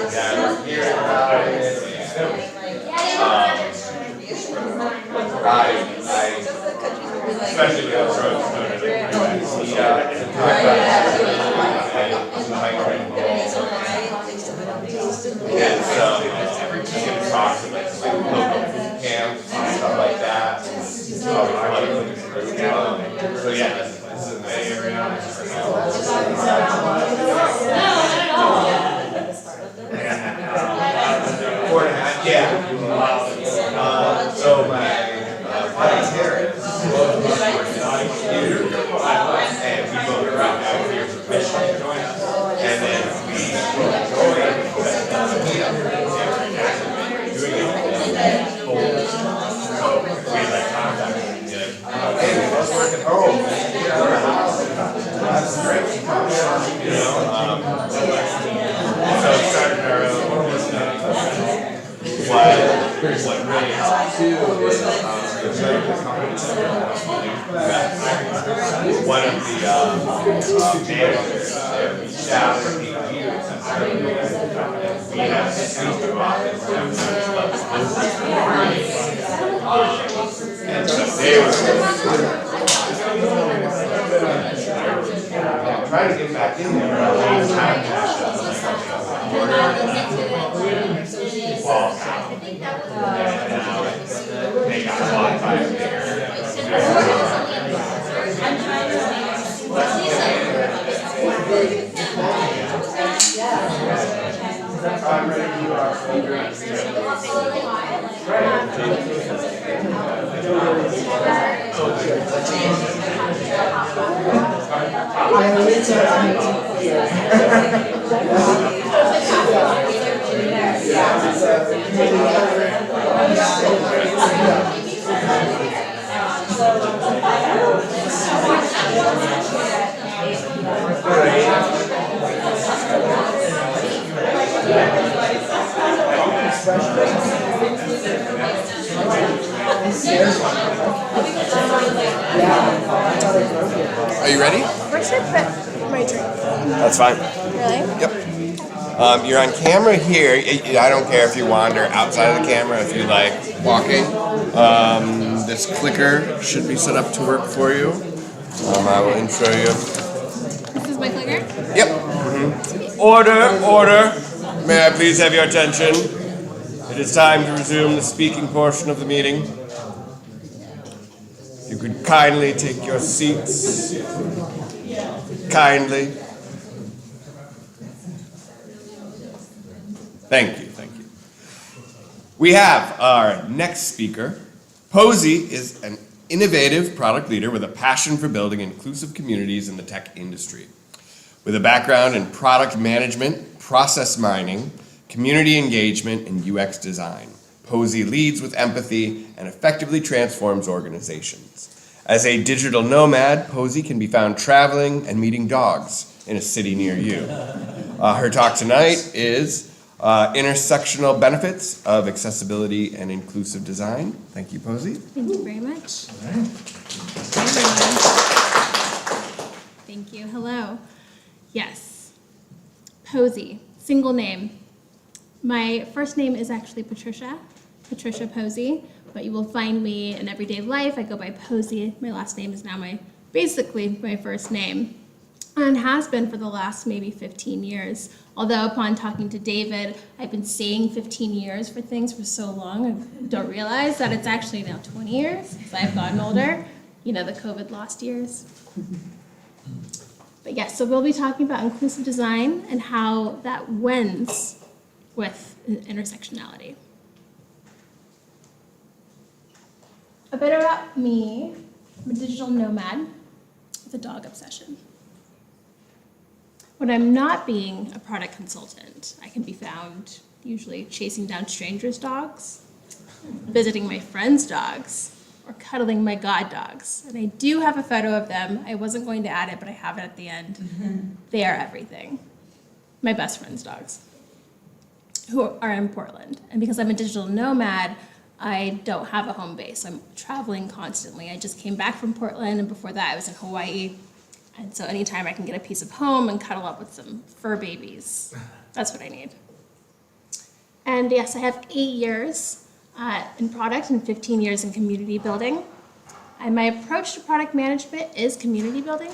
[SPEAKER 7] that hear about it. Especially with approach and so it talks about local food camps and stuff like that. So yeah, this is a Bay Area. Yeah. So my buddy Terrence and we both dropped out here for permission to join us. And then we joined doing it. So we like contacted and like, hey, let's work at home. That's great. You know, so we started our own business. What really helped too is the company one of the managers there reached out for 8 years and we have this new office and so they were trying to get back in there but they got bought by a bigger. I'm ready to do our
[SPEAKER 1] Are you ready?
[SPEAKER 8] Where should I put my drink?
[SPEAKER 1] That's fine.
[SPEAKER 8] Really?
[SPEAKER 1] Yep. You're on camera here. I don't care if you wander outside of the camera, if you like walking. This clicker should be set up to work for you. I will intro you.
[SPEAKER 8] This is my clicker?
[SPEAKER 1] Yep. Mm-hmm. Order. May I please have your attention? It is time to resume the speaking portion of the meeting. If you could kindly take your seats. Kindly. Thank you. We have our next speaker. Posey is an innovative product leader with a passion for building inclusive communities in the tech industry. With a background in product management, process mining, community engagement, and UX design, Posey leads with empathy and effectively transforms organizations. As a digital nomad, Posey can be found traveling and meeting dogs in a city near you. Her talk tonight is intersectional benefits of accessibility and inclusive design. Thank you, Posey.
[SPEAKER 8] Thank you very much. Thank you. Hello. Yes. Posey, single name. My first name is actually Patricia Posey, but you will find me in everyday life. I go by Posey. My last name is now basically my first name, and has been for the last maybe 15 years. Although upon talking to David, I've been saying 15 years for things for so long, I don't realize that it's actually now 20 years, because I've gotten older. You know, the COVID lost years. But yes, so we'll be talking about inclusive design and how that wends with intersectionality. A bit about me. I'm a digital nomad with a dog obsession. When I'm not being a product consultant, I can be found usually chasing down strangers' dogs, visiting my friends' dogs, or cuddling my god dogs. And I do have a photo of them. I wasn't going to add it, but I have it at the end. They are everything. My best friend's dogs, who are in Portland. And because I'm a digital nomad, I don't have a home base. I'm traveling constantly. I just came back from Portland, and before that I was in Hawaii. And so anytime I can get a piece of home and cuddle up with some fur babies, that's what I need. And yes, I have 8 years in product and 15 years in community building. And my approach to product management is community building.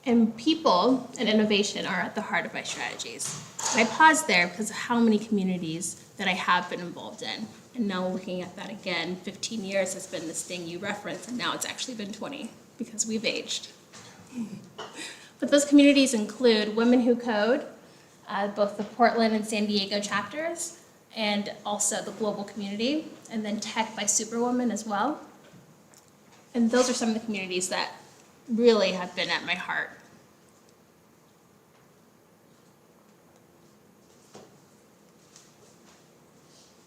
[SPEAKER 8] And people and innovation are at the heart of my strategies. And I paused there because of how many communities that I have been involved in. And now looking at that again, 15 years has been this thing you referenced, and now it's actually been 20 because we've aged. But those communities include Women Who Code, both the Portland and San Diego chapters, and also the global community, and then Tech by Superwoman as well. And those are some of the communities that really have been at my heart.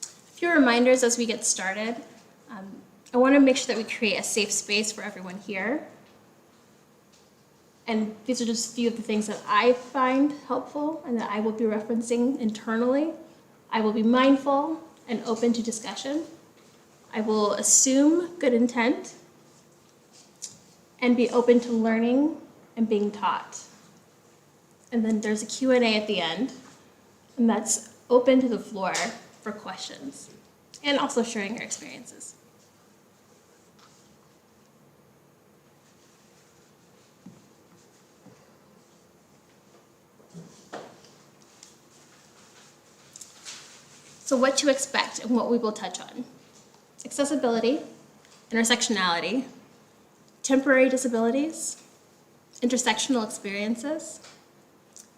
[SPEAKER 8] A few reminders as we get started. I want to make sure that we create a safe space for everyone here. And these are just a few of the things that I find helpful and that I will be referencing internally. I will be mindful and open to discussion. I will assume good intent and be open to learning and being taught. And then there's a Q&A at the end, and that's open to the floor for questions and also sharing your experiences. So what to expect and what we will touch on. Accessibility, intersectionality, temporary disabilities, intersectional experiences,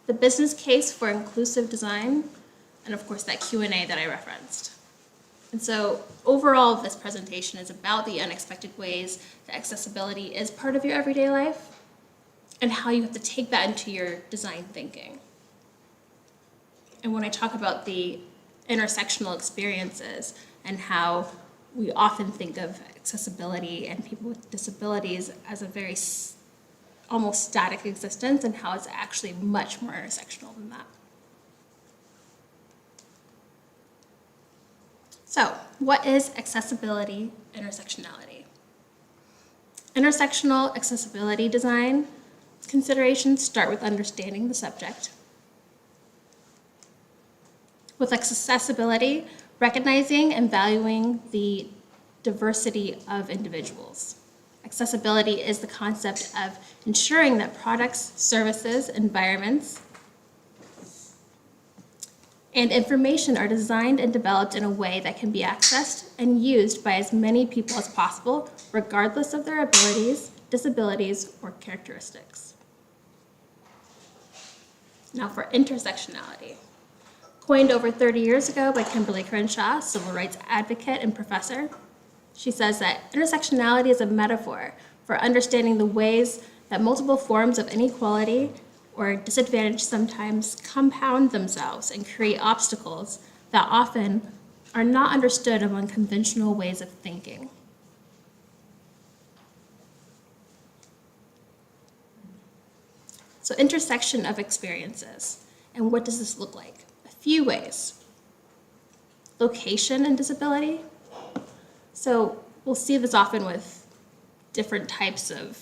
[SPEAKER 8] the business case for inclusive design, and of course that Q&A that I referenced. And so overall this presentation is about the unexpected ways that accessibility is part of your everyday life and how you have to take that into your design thinking. And when I talk about the intersectional experiences and how we often think of accessibility and people with disabilities as a very almost static existence, and how it's actually much more intersectional than that. So, what is accessibility intersectionality? Intersectional accessibility design considerations start with understanding the subject. With accessibility, recognizing and valuing the diversity of individuals. Accessibility is the concept of ensuring that products, services, environments, and information are designed and developed in a way that can be accessed and used by as many people as possible, regardless of their abilities, disabilities, or characteristics. Now for intersectionality. Coined over 30 years ago by Kimberly Crenshaw, civil rights advocate and professor, she says that intersectionality is a metaphor for understanding the ways that multiple forms of inequality or disadvantage sometimes compound themselves and create obstacles that often are not understood among conventional ways of thinking. So intersection of experiences. And what does this look like? A few ways. Location and disability. So we'll see this often with different types of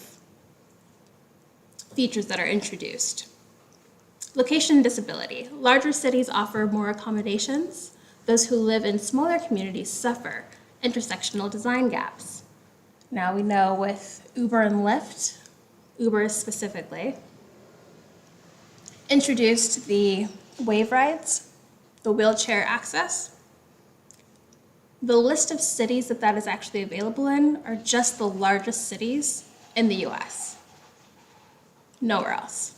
[SPEAKER 8] features that are introduced. Location and disability. Larger cities offer more accommodations. Those who live in smaller communities suffer intersectional design gaps. Now we know with Uber and Lyft, Uber specifically, introduced the wave rides, the wheelchair access. The list of cities that is actually available in are just the largest cities in the US. Nowhere else.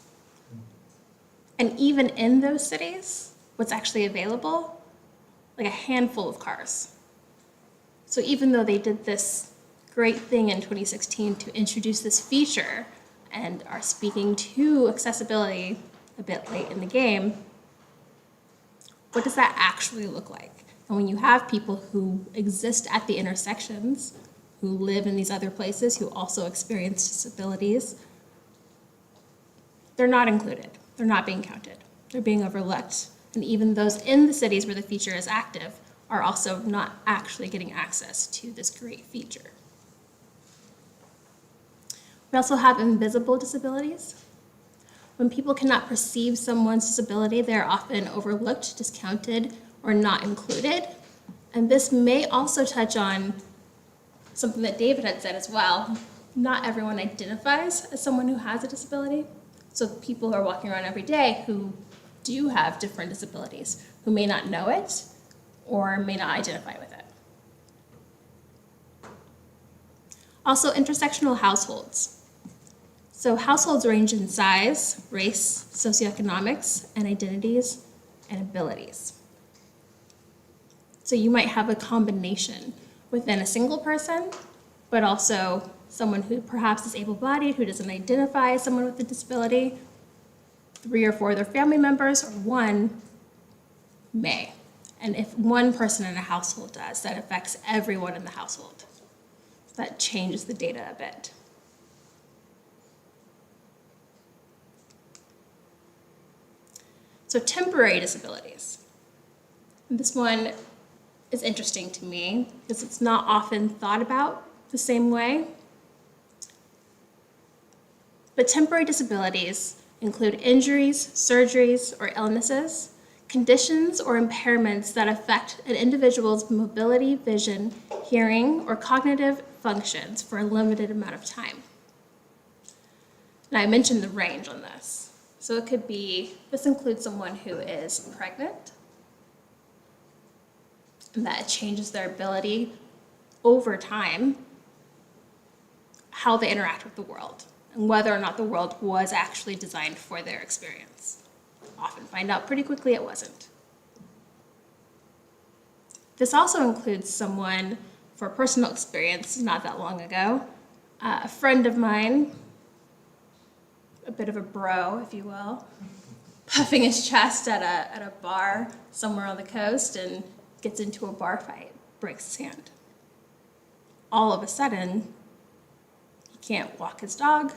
[SPEAKER 8] And even in those cities, what's actually available, like a handful of cars. So even though they did this great thing in 2016 to introduce this feature and are speaking to accessibility a bit late in the game, what does that actually look like? And when you have people who exist at the intersections, who live in these other places, who also experience disabilities, they're not included. They're not being counted. They're being overlooked. And even those in the cities where the feature is active are also not actually getting access to this great feature. We also have invisible disabilities. When people cannot perceive someone's disability, they are often overlooked, discounted, or not included. And this may also touch on something that David had said as well. Not everyone identifies as someone who has a disability. So people are walking around every day who do have different disabilities, who may not know it or may not identify with it. Also, intersectional households. So households range in size, race, socioeconomics, and identities and abilities. So you might have a combination within a single person, but also someone who perhaps is able-bodied, who doesn't identify as someone with a disability, 3 or 4 of their family members, or one may. And if one person in a household does, that affects everyone in the household. That changes the data a bit. So temporary disabilities. And this one is interesting to me because it's not often thought about the same way. But temporary disabilities include injuries, surgeries, or illnesses, conditions or impairments that affect an individual's mobility, vision, hearing, or cognitive functions for a limited amount of time. And I mentioned the range on this. So it could be, this includes someone who is pregnant, and that changes their ability over time, how they interact with the world, and whether or not the world was actually designed for their experience. Often find out pretty quickly it wasn't. This also includes someone, for personal experience not that long ago, a friend of mine, a bit of a bro, if you will, puffing his chest at a bar somewhere on the coast and gets into a bar fight, breaks his hand. All of a sudden, he can't walk his dog.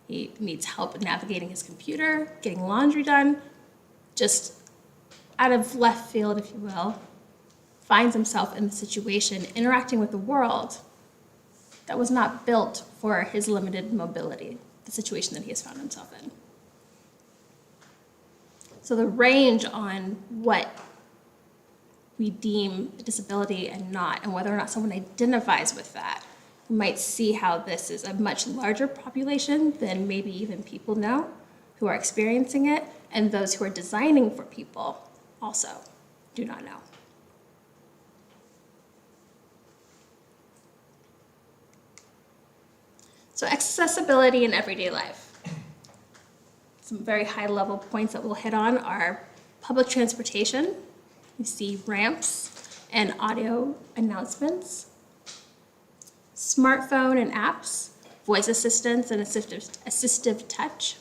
[SPEAKER 8] He needs help navigating his computer, getting laundry done, just out of left field, if you will, finds himself in the situation interacting with the world that was not built for his limited mobility, the situation that he has found himself in. So the range on what we deem a disability and not, and whether or not someone identifies with that, you might see how this is a much larger population than maybe even people know who are experiencing it, and those who are designing for people also do not know. So accessibility in everyday life. Some very high-level points that we'll hit on are public transportation. You see ramps and audio announcements, smartphone and apps, voice assistants and assistive touch,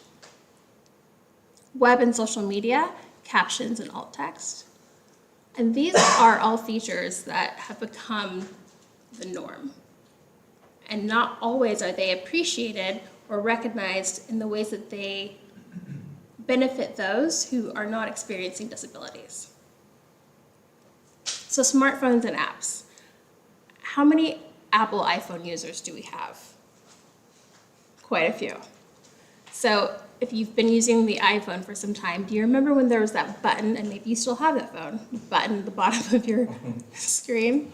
[SPEAKER 8] web and social media, captions and alt text. And these are all features that have become the norm. And not always are they appreciated or recognized in the ways that they benefit those who are not experiencing disabilities. So smartphones and apps. How many Apple iPhone users do we have? Quite a few. So if you've been using the iPhone for some time, do you remember when there was that button, and maybe you still have that phone, button at the bottom of your screen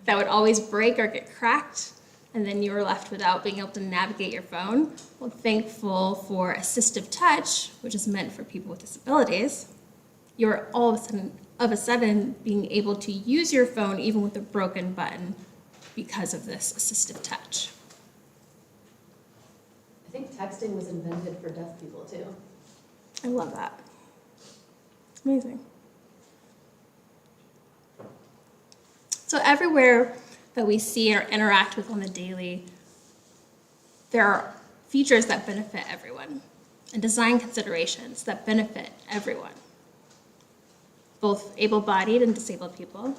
[SPEAKER 8] that would always break or get cracked, and then you were left without being able to navigate your phone? Well, thankful for assistive touch, which is meant for people with disabilities, you're all of a sudden being able to use your phone even with a broken button because of this assistive touch.
[SPEAKER 2] I think texting was invented for deaf people too.
[SPEAKER 8] I love that. It's amazing. So everywhere that we see or interact with on the daily, there are features that benefit everyone and design considerations that benefit everyone, both able-bodied and disabled people.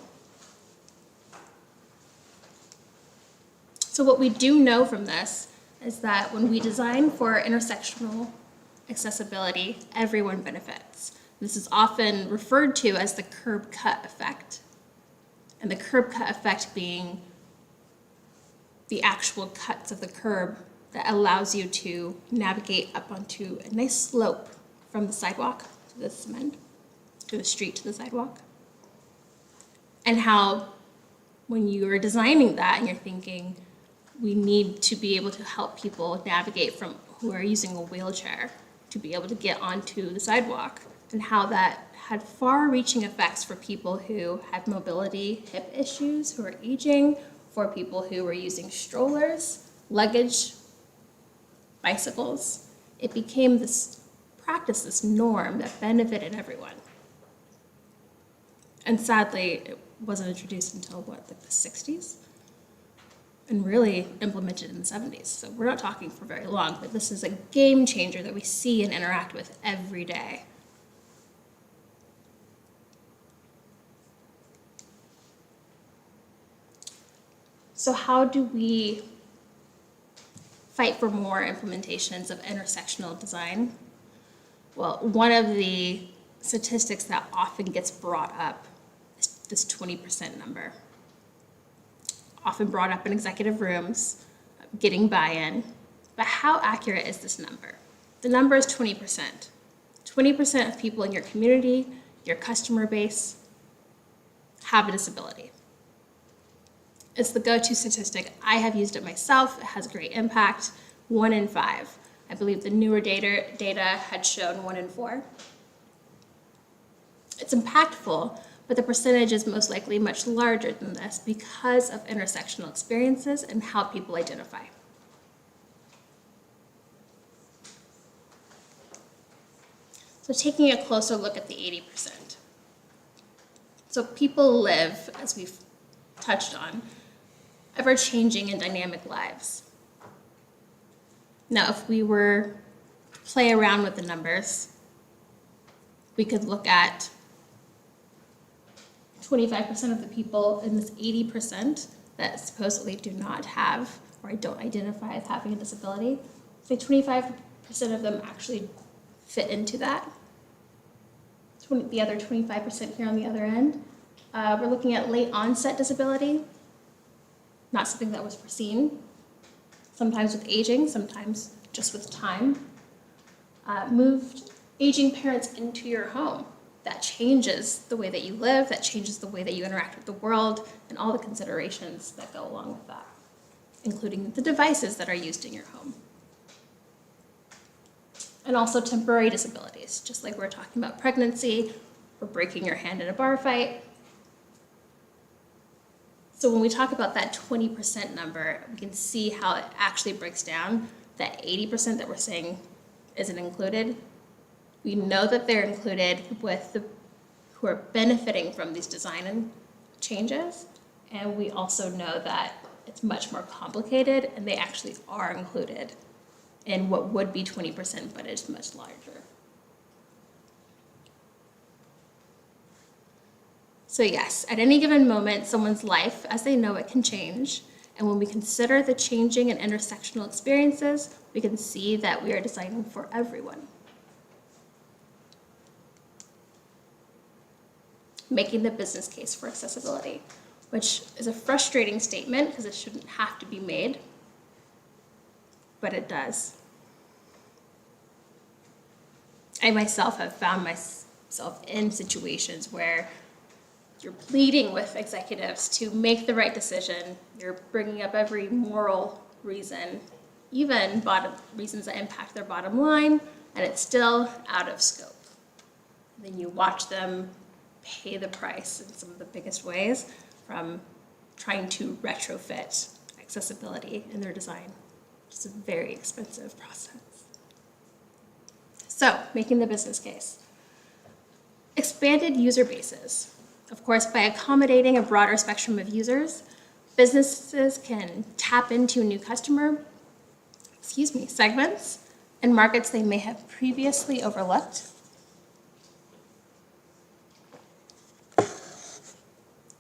[SPEAKER 8] So what we do know from this is that when we design for intersectional accessibility, everyone benefits. This is often referred to as the curb cut effect. And the curb cut effect being the actual cuts of the curb that allows you to navigate up onto a nice slope from the sidewalk to the cement, to the street to the sidewalk. And how when you're designing that and you're thinking, we need to be able to help people navigate from who are using a wheelchair to be able to get onto the sidewalk, and how that had far-reaching effects for people who had mobility hip issues, who are aging, for people who were using strollers, luggage, bicycles. It became this practice, this norm that benefited everyone. And sadly, it wasn't introduced until what, like the 60s? And really implemented in the 70s. So we're not talking for very long, but this is a game changer that we see and interact with every day. So how do we fight for more implementations of intersectional design? Well, one of the statistics that often gets brought up is this 20% number. Often brought up in executive rooms, getting buy-in. But how accurate is this number? The number is 20%. 20% of people in your community, your customer base, have a disability. It's the go-to statistic. I have used it myself. It has great impact. 1 in 5. I believe the newer data had shown 1 in 4. It's impactful, but the percentage is most likely much larger than this because of intersectional experiences and how people identify. So taking a closer look at the 80%. So people live, as we've touched on, ever-changing and dynamic lives. Now, if we were to play around with the numbers, we could look at 25% of the people in this 80% that supposedly do not have or don't identify as having a disability. Say 25% of them actually fit into that. The other 25% here on the other end. We're looking at late onset disability, not something that was foreseen, sometimes with aging, sometimes just with time. Moved aging parents into your home. That changes the way that you live, that changes the way that you interact with the world, and all the considerations that go along with that, including the devices that are used in your home. And also temporary disabilities, just like we're talking about pregnancy or breaking your hand in a bar fight. So when we talk about that 20% number, we can see how it actually breaks down. That 80% that we're saying isn't included, we know that they're included with the who are benefiting from these design changes, and we also know that it's much more complicated, and they actually are included in what would be 20%, but it's much larger. So yes, at any given moment, someone's life, as they know it, can change. And when we consider the changing and intersectional experiences, we can see that we are designing for everyone. Making the business case for accessibility, which is a frustrating statement because it shouldn't have to be made, but it does. I myself have found myself in situations where you're pleading with executives to make the right decision. You're bringing up every moral reason, even reasons that impact their bottom line, and it's still out of scope. And then you watch them pay the price in some of the biggest ways from trying to retrofit accessibility in their design. It's a very expensive process. So, making the business case. Expanded user bases. Of course, by accommodating a broader spectrum of users, businesses can tap into new customer, segments and markets they may have previously overlooked.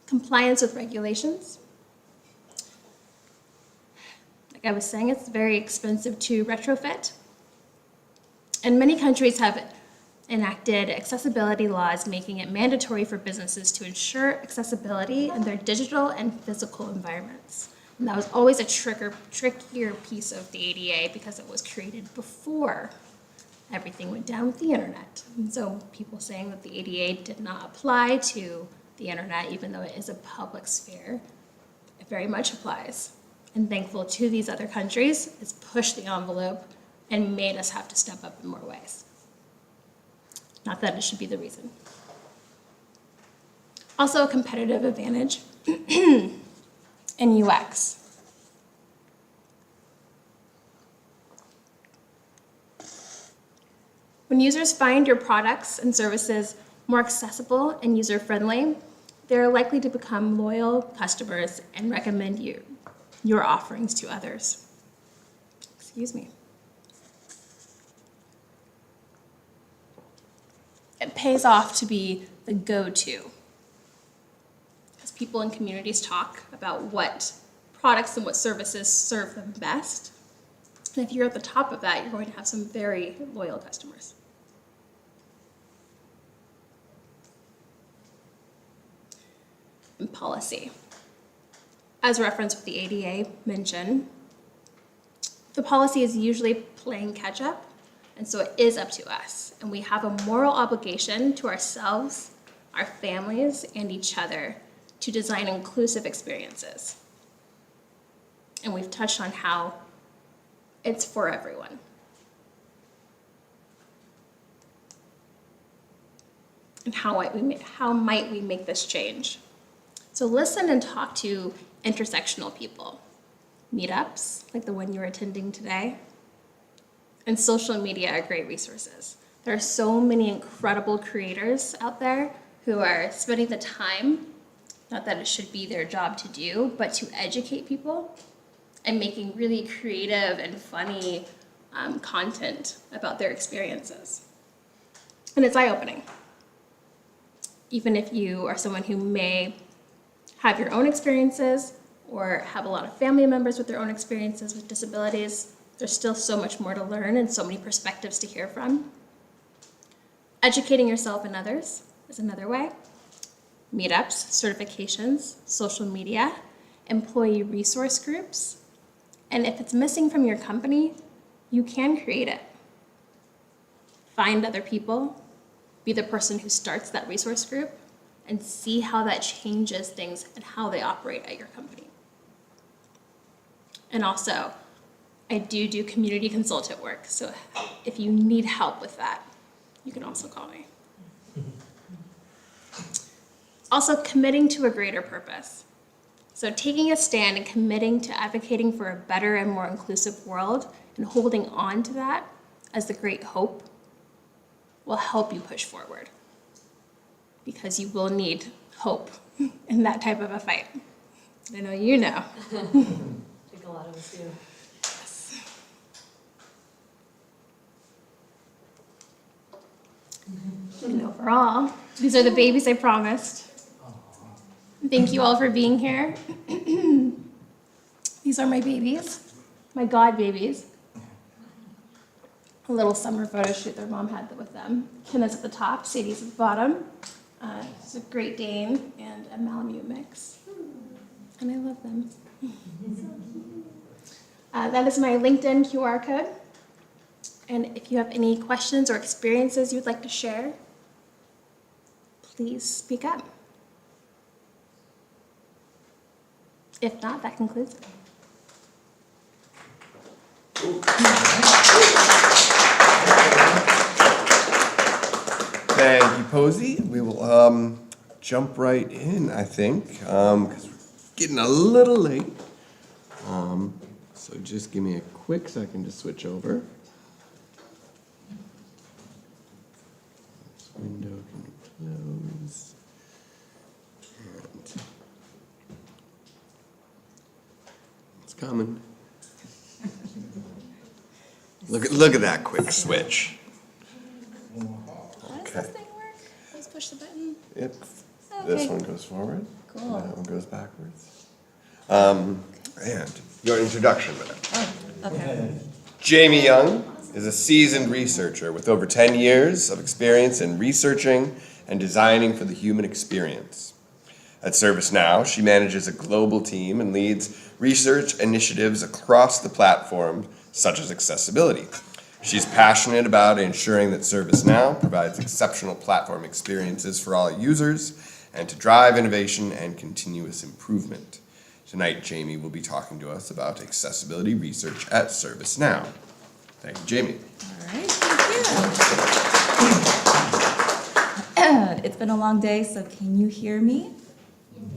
[SPEAKER 8] Compliance with regulations. Like I was saying, it's very expensive to retrofit. And many countries have enacted accessibility laws making it mandatory for businesses to ensure accessibility in their digital and physical environments. And that was always a trickier piece of the ADA because it was created before everything went down with the internet. And so people saying that the ADA did not apply to the internet, even though it is a public sphere, it very much applies. And thankful to these other countries, it's pushed the envelope and made us have to step up in more ways. Not that it should be the reason. Also a competitive advantage in UX. When users find your products and services more accessible and user-friendly, they're likely to become loyal customers and recommend your offerings to others. Excuse me. It pays off to be the go-to. As people in communities talk about what products and what services serve them best. And if you're at the top of that, you're going to have some very loyal customers. And policy. As referenced with the ADA mentioned, the policy is usually playing catch up, and so it is up to us. And we have a moral obligation to ourselves, our families, and each other to design inclusive experiences. And we've touched on how it's for everyone. And how might we make this change? So listen and talk to intersectional people. Meetups, like the one you're attending today, and social media are great resources. There are so many incredible creators out there who are spending the time, not that it should be their job to do, but to educate people and making really creative and funny content about their experiences. And it's eye-opening. Even if you are someone who may have your own experiences or have a lot of family members with their own experiences with disabilities, there's still so much more to learn and so many perspectives to hear from. Educating yourself and others is another way. Meetups, certifications, social media, employee resource groups. And if it's missing from your company, you can create it. Find other people, be the person who starts that resource group, and see how that changes things and how they operate at your company. And also, I do community consultant work, so if you need help with that, you can also call me. Also, committing to a greater purpose. So taking a stand and committing to advocating for a better and more inclusive world and holding on to that as the great hope will help you push forward. Because you will need hope in that type of a fight. I know you know.
[SPEAKER 2] I think a lot of us do.
[SPEAKER 8] And overall, these are the babies I promised. Thank you all for being here. These are my babies, my God babies. A little summer photo shoot their mom had with them. Kenneth's at the top, Sadie's at the bottom. It's a Great Dane and a Malamute mix. And I love them. That is my LinkedIn QR code. And if you have any questions or experiences you'd like to share, please speak up. If not, that concludes it.
[SPEAKER 1] Thank you, Posey. We will jump right in, I think, because we're getting a little late. So just give me a quick second to switch over. This window can close. And it's coming. Look at that quick switch.
[SPEAKER 8] How does this thing work? Just push the button?
[SPEAKER 1] Yep.
[SPEAKER 8] Okay.
[SPEAKER 1] This one goes forward.
[SPEAKER 8] Cool.
[SPEAKER 1] And that one goes backwards. And your introduction, madam.
[SPEAKER 2] Okay.
[SPEAKER 1] Jamie Young is a seasoned researcher with over 10 years of experience in researching and designing for the human experience. At ServiceNow, she manages a global team and leads research initiatives across the platform, such as accessibility. She's passionate about ensuring that ServiceNow provides exceptional platform experiences for all users and to drive innovation and continuous improvement. Tonight, Jamie will be talking to us about accessibility research at ServiceNow. Thank you, Jamie.
[SPEAKER 9] All right, thank you. It's been a long day, so can you hear me?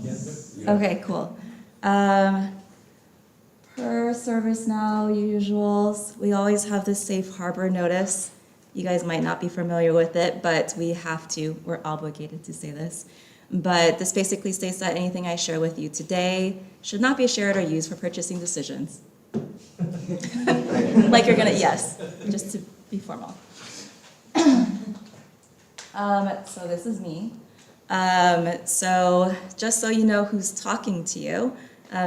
[SPEAKER 9] Yes. Okay, cool. Per ServiceNow usuals, we always have this safe harbor notice. You guys might not be familiar with it, but we're obligated to say this. But this basically states that anything I share with you today should not be shared or used for purchasing decisions. Like you're gonna, yes, just to be formal. So this is me. So just so you know who's talking to you,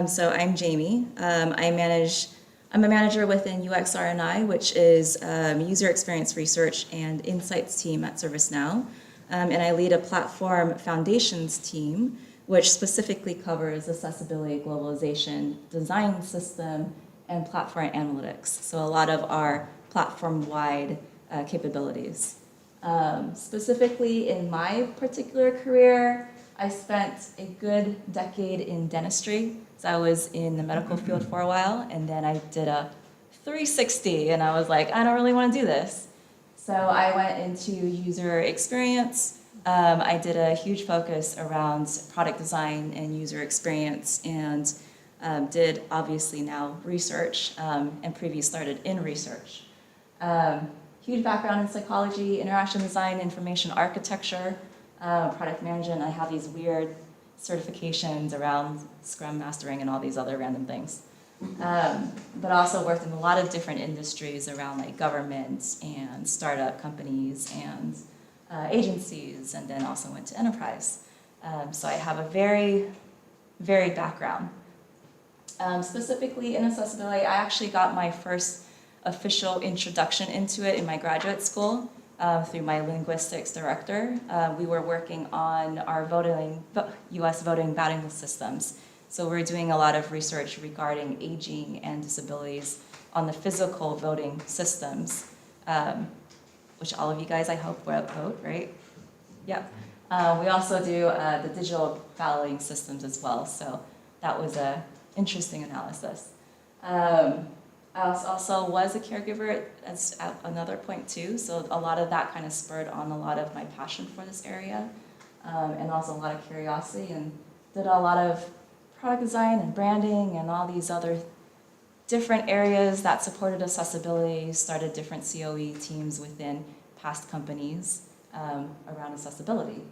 [SPEAKER 9] so I'm Jamie. I'm a manager within UX-R&I, which is user experience research and insights team at ServiceNow. And I lead a platform foundations team, which specifically covers accessibility, globalization, design system, and platform analytics. So a lot of our platform-wide capabilities. Specifically in my particular career, I spent a good decade in dentistry. So I was in the medical field for a while, and then I did a 360, and I was like, I don't really want to do this. So I went into user experience. I did a huge focus around product design and user experience, and did obviously now research, and previously started in research. Huge background in psychology, interaction design, information architecture, product management. I have these weird certifications around Scrum Mastering and all these other random things. But also worked in a lot of different industries around like government and startup companies and agencies, and then also went to enterprise. So I have a very varied background. Specifically in accessibility, I actually got my first official introduction into it in my graduate school through my linguistics director. We were working on our US voting batting systems. So we're doing a lot of research regarding aging and disabilities on the physical voting systems, which all of you guys, I hope, vote, right? Yep. We also do the digital balloting systems as well, so that was an interesting analysis. I also was a caregiver at another point too, so a lot of that kind of spurred on a lot of my passion for this area, and also a lot of curiosity, and did a lot of product design and branding and all these other different areas that supported accessibility, started different COE teams within past companies around accessibility.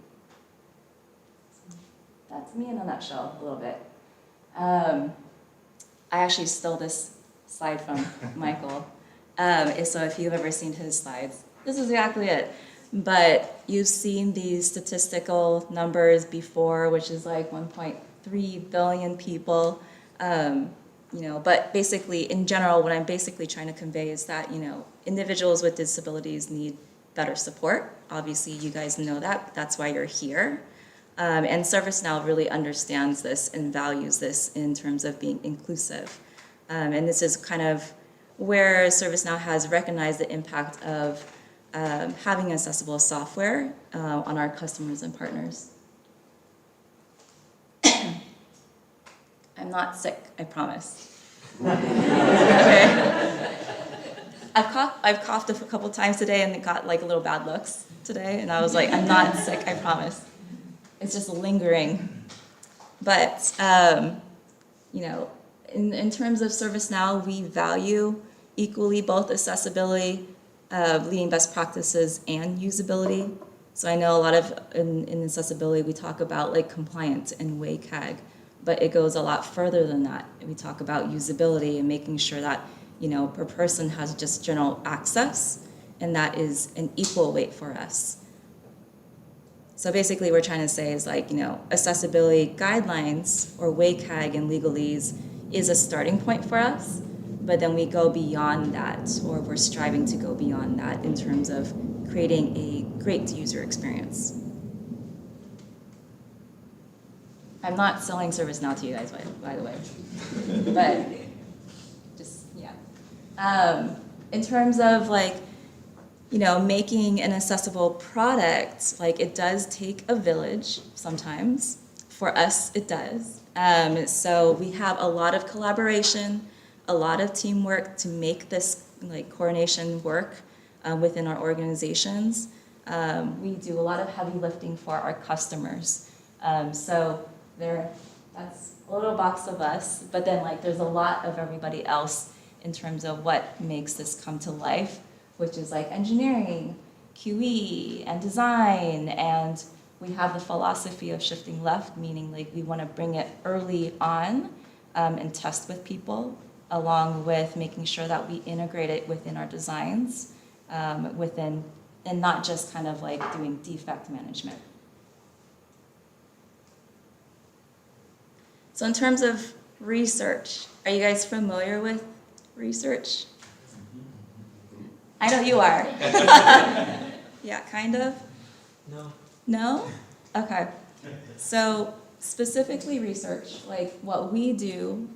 [SPEAKER 9] That's me in a nutshell, a little bit. I actually stole this slide from Michael. So if you've ever seen his slides, this is exactly it. But you've seen these statistical numbers before, which is like 1.3 billion people. But basically, in general, what I'm basically trying to convey is that, individuals with disabilities need better support. Obviously, you guys know that. That's why you're here. And ServiceNow really understands this and values this in terms of being inclusive. And this is kind of where ServiceNow has recognized the impact of having accessible software on our customers and partners. I'm not sick, I promise. Okay. I've coughed a couple times today and it got like a little bad looks today, and I was like, I'm not sick, I promise. It's just lingering. But, in terms of ServiceNow, we value equally both accessibility, leading best practices, and usability. So I know a lot of, in accessibility, we talk about like compliance and WCAG, but it goes a lot further than that. We talk about usability and making sure that, per person has just general access, and that is an equal weight for us. So basically we're trying to say is like, accessibility guidelines or WCAG and legalese is a starting point for us, but then we go beyond that, or we're striving to go beyond that in terms of creating a great user experience. I'm not selling ServiceNow to you guys, by the way. But just, yeah. In terms of like, you know, making an accessible product, like it does take a village sometimes. For us, it does. So we have a lot of collaboration, a lot of teamwork to make this like coordination work within our organizations. We do a lot of heavy lifting for our customers. So that's a little box of us, but then like there's a lot of everybody else in terms of what makes this come to life, which is like engineering, QE, and design, and we have the philosophy of shifting left, meaning like we want to bring it early on and test with people, along with making sure that we integrate it within our designs, and not just kind of like doing defect management. So in terms of research, are you guys familiar with research? I know you are. Yeah, kind of?
[SPEAKER 4] No.
[SPEAKER 9] No? Okay. So specifically research, like what we do,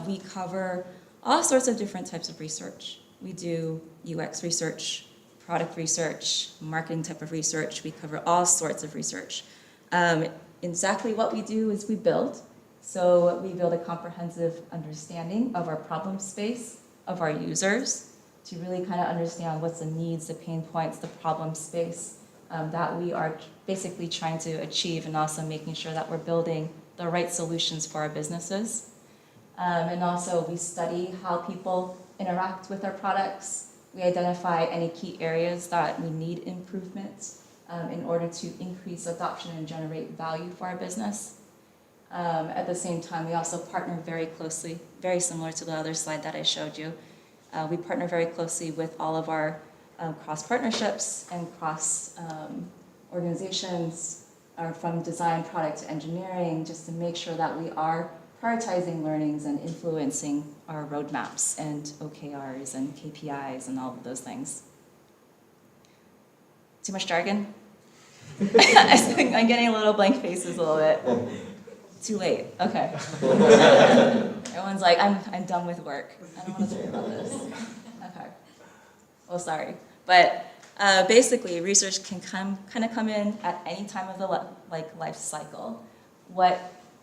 [SPEAKER 9] we cover all sorts of different types of research. We do UX research, product research, marketing type of research. We cover all sorts of research. Exactly what we do is we build. So we build a comprehensive understanding of our problem space, of our users, to really kind of understand what's the needs, the pain points, the problem space that we are basically trying to achieve, and also making sure that we're building the right solutions for our businesses. And also we study how people interact with our products. We identify any key areas that we need improvements in order to increase adoption and generate value for our business. At the same time, we also partner very closely, very similar to the other slide that I showed you. We partner very closely with all of our cross partnerships and cross organizations from design, product to engineering, just to make sure that we are prioritizing learnings and influencing our roadmaps and OKRs and KPIs and all of those things. Too much jargon? I'm getting a little blank faces a little bit. Too late, okay. Everyone's like, I'm done with work. I don't want to talk about this. Okay. Well, sorry. But basically, research can kind of come in at any time of the life cycle. What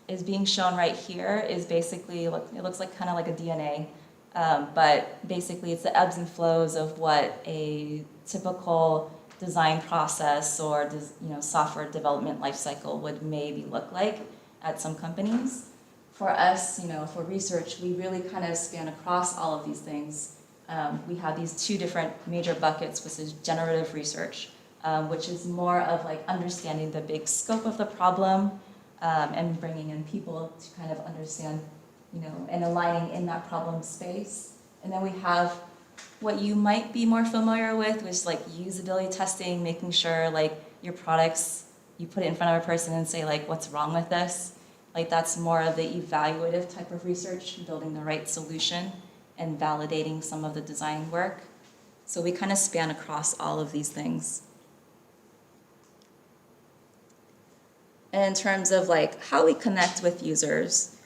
[SPEAKER 9] is being shown right here is basically, it looks like kind of like a DNA, but basically it's the ebbs and flows of what a typical design process or software development life cycle would maybe look like at some companies. For us, for research, we really kind of span across all of these things. We have these two different major buckets, which is generative research, which is more of like understanding the big scope of the problem and bringing in people to kind of understand, and aligning in that problem space. And then we have what you might be more familiar with, which is like usability testing, making sure like your products, you put it in front of a person and say like, what's wrong with this? Like that's more of the evaluative type of research, building the right solution and validating some of the design work. So we kind of span across all of these things. And in terms of like how we connect with users,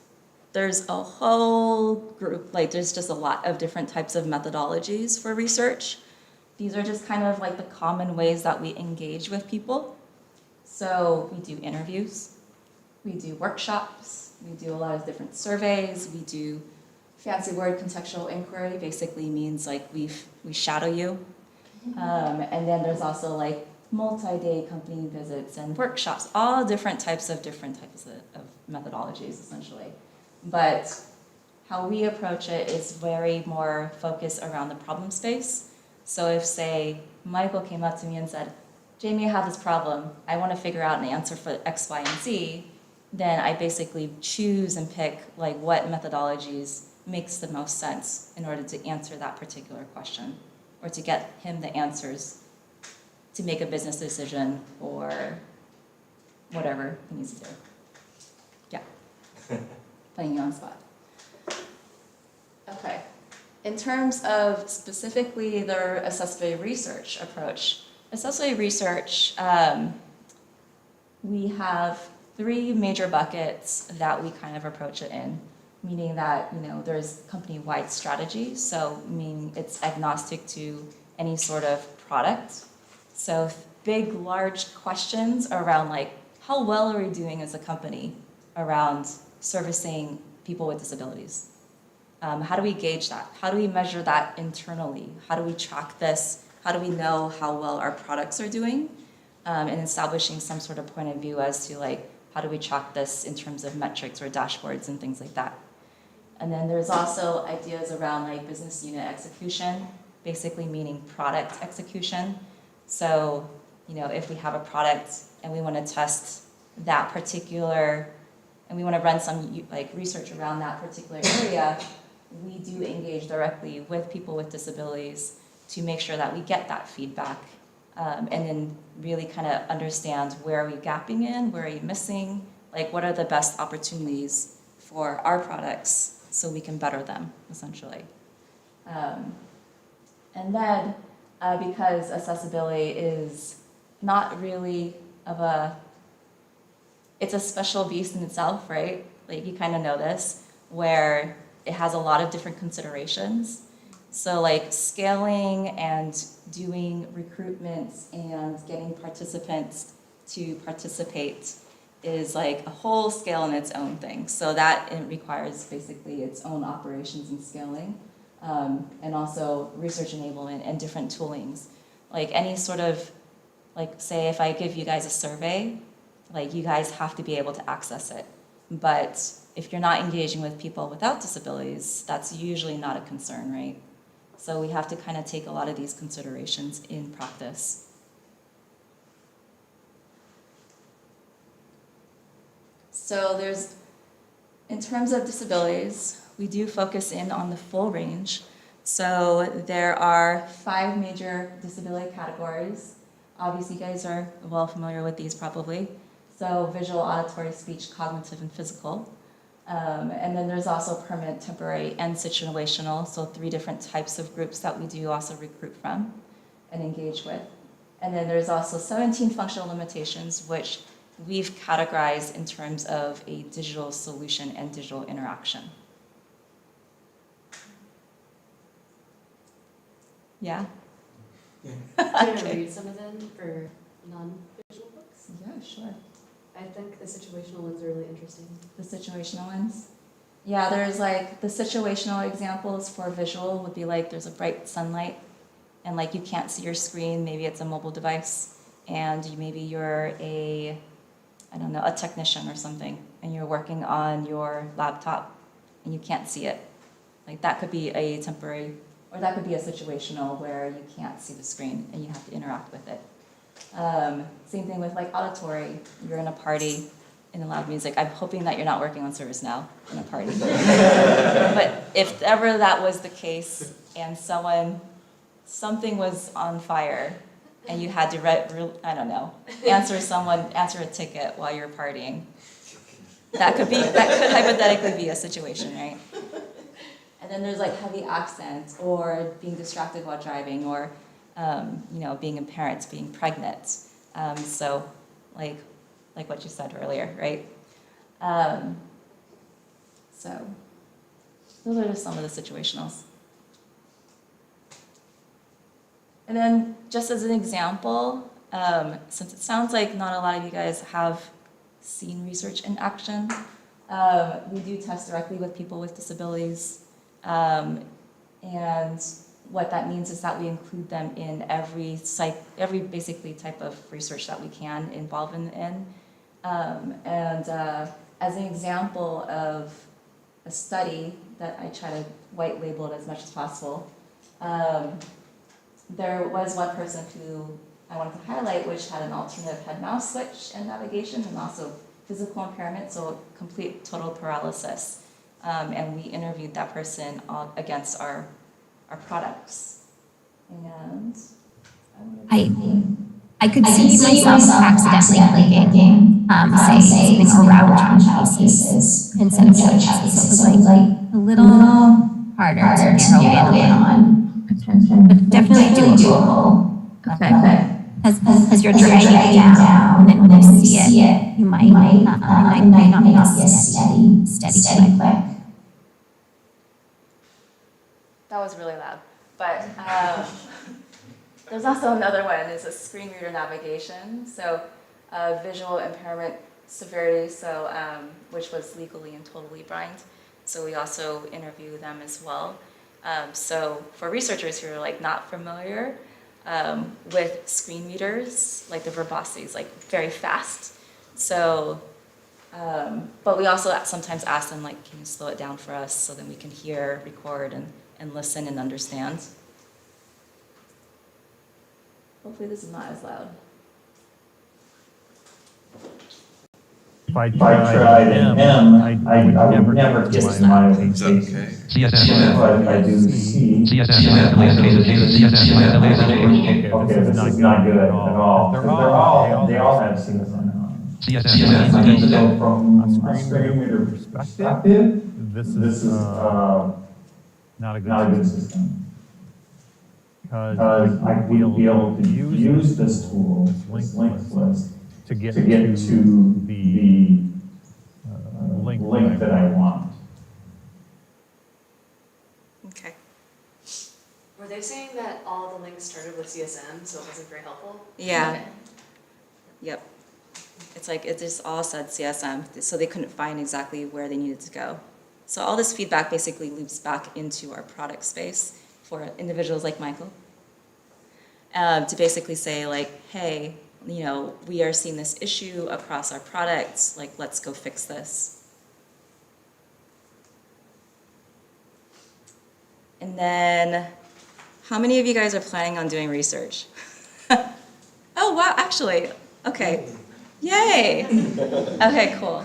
[SPEAKER 9] there's a whole group, like there's just a lot of different types of methodologies for research. These are just kind of like the common ways that we engage with people. So we do interviews, we do workshops, we do a lot of different surveys, we do fancy word contextual inquiry, basically means like we shadow you. And then there's also like multi-day company visits and workshops, all different types of methodologies essentially. But how we approach it is very more focused around the problem space. So if say Michael came up to me and said, Jamie, I have this problem, I want to figure out an answer for X, Y, and Z, then I basically choose and pick like what methodologies makes the most sense in order to answer that particular question or to get him the answers to make a business decision or whatever he needs to do. Yeah, putting you on the spot. Okay, in terms of specifically their accessibility research approach, accessibility research, we have three major buckets that we kind of approach it in, meaning that, there's company-wide strategy, so meaning it's agnostic to any sort of product. So big, large questions around like, how well are we doing as a company around servicing people with disabilities? How do we gauge that? How do we measure that internally? How do we track this? How do we know how well our products are doing? And establishing some sort of point of view as to like, how do we track this in terms of metrics or dashboards and things like that? And then there's also ideas around like business unit execution, basically meaning product execution. So, if we have a product and we want to test that particular, and we want to run some like research around that particular area, we do engage directly with people with disabilities to make sure that we get that feedback, and then really kind of understand where are we gapping in, where are you missing, like what are the best opportunities for our products so we can better them, essentially. And then, because accessibility is not really it's a special beast in itself, right? Like you kind of know this, where it has a lot of different considerations. So like scaling and doing recruitments and getting participants to participate is like a whole scale in its own thing. So that it requires basically its own operations and scaling, and also research enablement and different toolings. Like any sort of, like say if I give you guys a survey, like you guys have to be able to access it. But if you're not engaging with people without disabilities, that's usually not a concern, right? So we have to kind of take a lot of these considerations in practice. So in terms of disabilities, we do focus in on the full range. So there are 5 major disability categories. Obviously, you guys are well familiar with these probably. So visual, auditory, speech, cognitive, and physical. And then there's also permanent, temporary, and situational. So 3 different types of groups that we do also recruit from and engage with. And then there's also 17 functional limitations, which we've categorized in terms of a digital solution and digital interaction. Yeah?
[SPEAKER 5] Do you want to read some of them for non-visual books?
[SPEAKER 9] Yeah, sure.
[SPEAKER 5] I think the situational ones are really interesting.
[SPEAKER 9] The situational ones? Yeah, there's like the situational examples for visual would be like there's a bright sunlight and like you can't see your screen, maybe it's a mobile device, and maybe you're a technician or something, and you're working on your laptop and you can't see it. Like that could be a temporary, or that could be a situational where you can't see the screen and you have to interact with it. Same thing with like auditory. You're in a party in loud music. I'm hoping that you're not working on ServiceNow in a party. But if ever that was the case and something was on fire and you had to, answer a ticket while you're partying, that could hypothetically be a situation, right? And then there's like heavy accents or being distracted while driving or being impaired, being pregnant. So like what you said earlier, right? So those are just some of the situationals. And then just as an example, since it sounds like not a lot of you guys have seen research in action, we do test directly with people with disabilities. And what that means is that we include them in every basically type of research that we can involve in. As an example of a study that I try to white label it as much as possible, there was one person who I wanted to highlight, which had an alternative head mouse switch and navigation, and also physical impairment, so complete total paralysis. And we interviewed that person against our products. And
[SPEAKER 10] I could see myself accidentally clicking, say something around pieces instead of pieces. So it was like a little harder to narrow in on. But definitely doable. Okay. As you're dragging it down, and when you see it, you might not be a steady click.
[SPEAKER 9] That was really loud. But there's also another one, is a screen reader navigation. So visual impairment severity, so which was legally and totally blind. So we also interview them as well. So for researchers who are like not familiar with screen readers, like the verbosity is like very fast. So, but we also sometimes ask them like, can you slow it down for us so then we can hear, record, and listen and understand. Hopefully this is not as loud.
[SPEAKER 11] If I tried an M, I would never get my
[SPEAKER 1] Is that okay?
[SPEAKER 11] but I do C. Okay, this is not good at all. Because they all have C. So from a screen reader perspective, this is not a good system. Because I would be able to use this tool, this linked list, to get to the link that I want.
[SPEAKER 9] Okay.
[SPEAKER 5] Were they saying that all the links started with CSM, so it wasn't very helpful?
[SPEAKER 9] Yeah.
[SPEAKER 5] Okay.
[SPEAKER 9] Yep. It's like it just all said CSM, so they couldn't find exactly where they needed to go. So all this feedback basically loops back into our product space for individuals like Michael to basically say like, hey, you know, we are seeing this issue across our products, like let's go fix this. And then, how many of you guys are planning on doing research? Oh, wow, actually, okay. Yay! Okay, cool.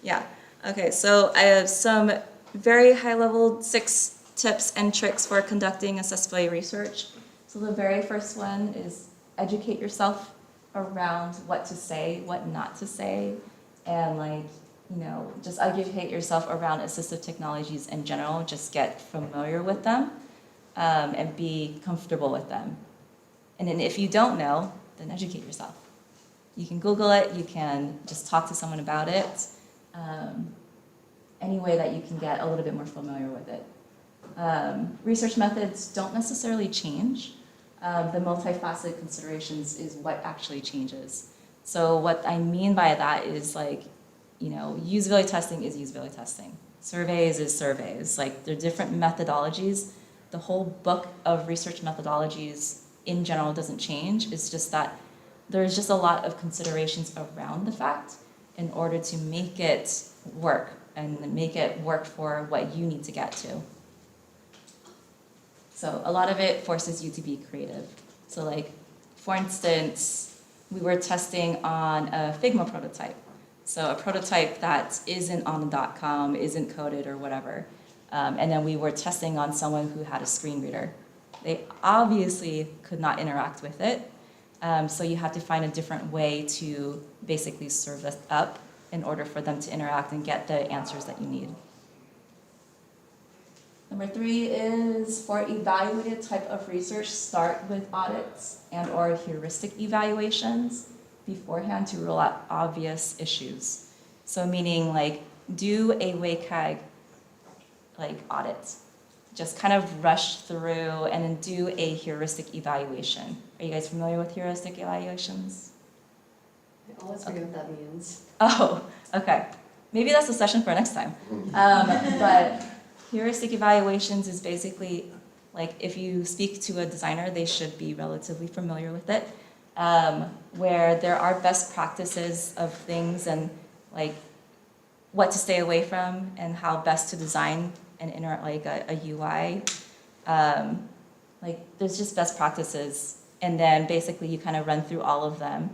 [SPEAKER 9] Yeah, okay, so I have some very high-level 6 tips and tricks for conducting accessibility research. So the very first one is educate yourself around what to say, what not to say, and like, you know, just educate yourself around assistive technologies in general, just get familiar with them and be comfortable with them. And then if you don't know, then educate yourself. You can Google it, you can just talk to someone about it, any way that you can get a little bit more familiar with it. Research methods don't necessarily change. The multifaceted considerations is what actually changes. So what I mean by that is like, you know, usability testing is usability testing. Surveys is surveys. Like, they're different methodologies. The whole book of research methodologies in general doesn't change. It's just that there's just a lot of considerations around the fact in order to make it work and make it work for what you need to get to. So a lot of it forces you to be creative. So like, for instance, we were testing on a Figma prototype. So a prototype that isn't on the .com, isn't coded or whatever. And then we were testing on someone who had a screen reader. They obviously could not interact with it. So you have to find a different way to basically serve this up in order for them to interact and get the answers that you need. Number 3 is for evaluated type of research, start with audits and or heuristic evaluations beforehand to rule out obvious issues. So meaning like do a WCAG like audit. Just kind of rush through and then do a heuristic evaluation. Are you guys familiar with heuristic evaluations?
[SPEAKER 5] I always forget what that means.
[SPEAKER 9] Oh, okay. Maybe that's a session for next time. But heuristic evaluations is basically like if you speak to a designer, they should be relatively familiar with it, where there are best practices of things and like what to stay away from and how best to design and like a UI. Like there's just best practices, and then basically you kind of run through all of them,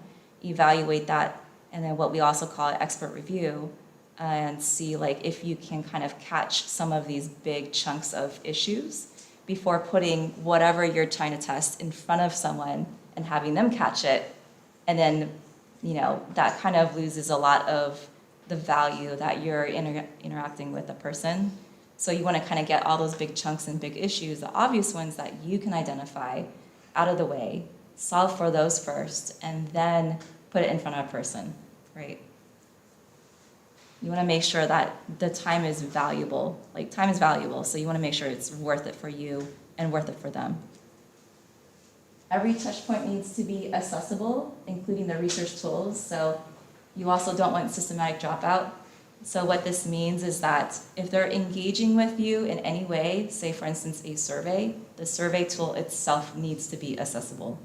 [SPEAKER 9] evaluate that, and then what we also call expert review, and see like if you can kind of catch some of these big chunks of issues before putting whatever you're trying to test in front of someone and having them catch it. And then, you know, that kind of loses a lot of the value that you're interacting with a person. So you want to kind of get all those big chunks and big issues, the obvious ones that you can identify, out of the way, solve for those first, and then put it in front of a person, right? You want to make sure that the time is valuable. Like, time is valuable, so you want to make sure it's worth it for you and worth it for them. Every touch point needs to be accessible, including the research tools, so you also don't want systematic dropout. So what this means is that if they're engaging with you in any way, say for instance a survey, the survey tool itself needs to be accessible.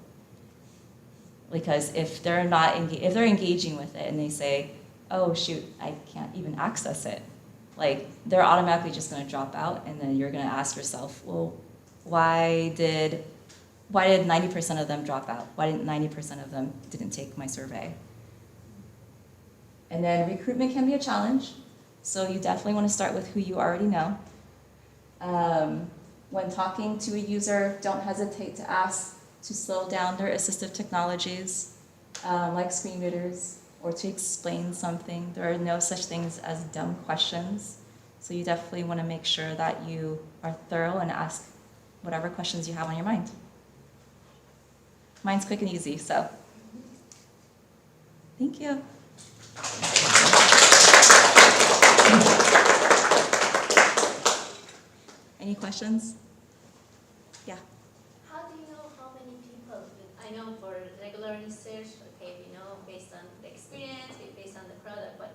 [SPEAKER 9] Because if they're engaging with it and they say, oh shoot, I can't even access it, like they're automatically just going to drop out, and then you're going to ask yourself, well, why did 90% of them drop out? Why didn't 90% of them didn't take my survey? And then recruitment can be a challenge, so you definitely want to start with who you already know. When talking to a user, don't hesitate to ask to slow down their assistive technologies, like screen readers, or to explain something. There are no such things as dumb questions, so you definitely want to make sure that you are thorough and ask whatever questions you have on your mind. Mine's quick and easy, so thank you. Any questions? Yeah.
[SPEAKER 5] How do you know how many people, I know for regular research, okay, we know based on the experience, based on the product, but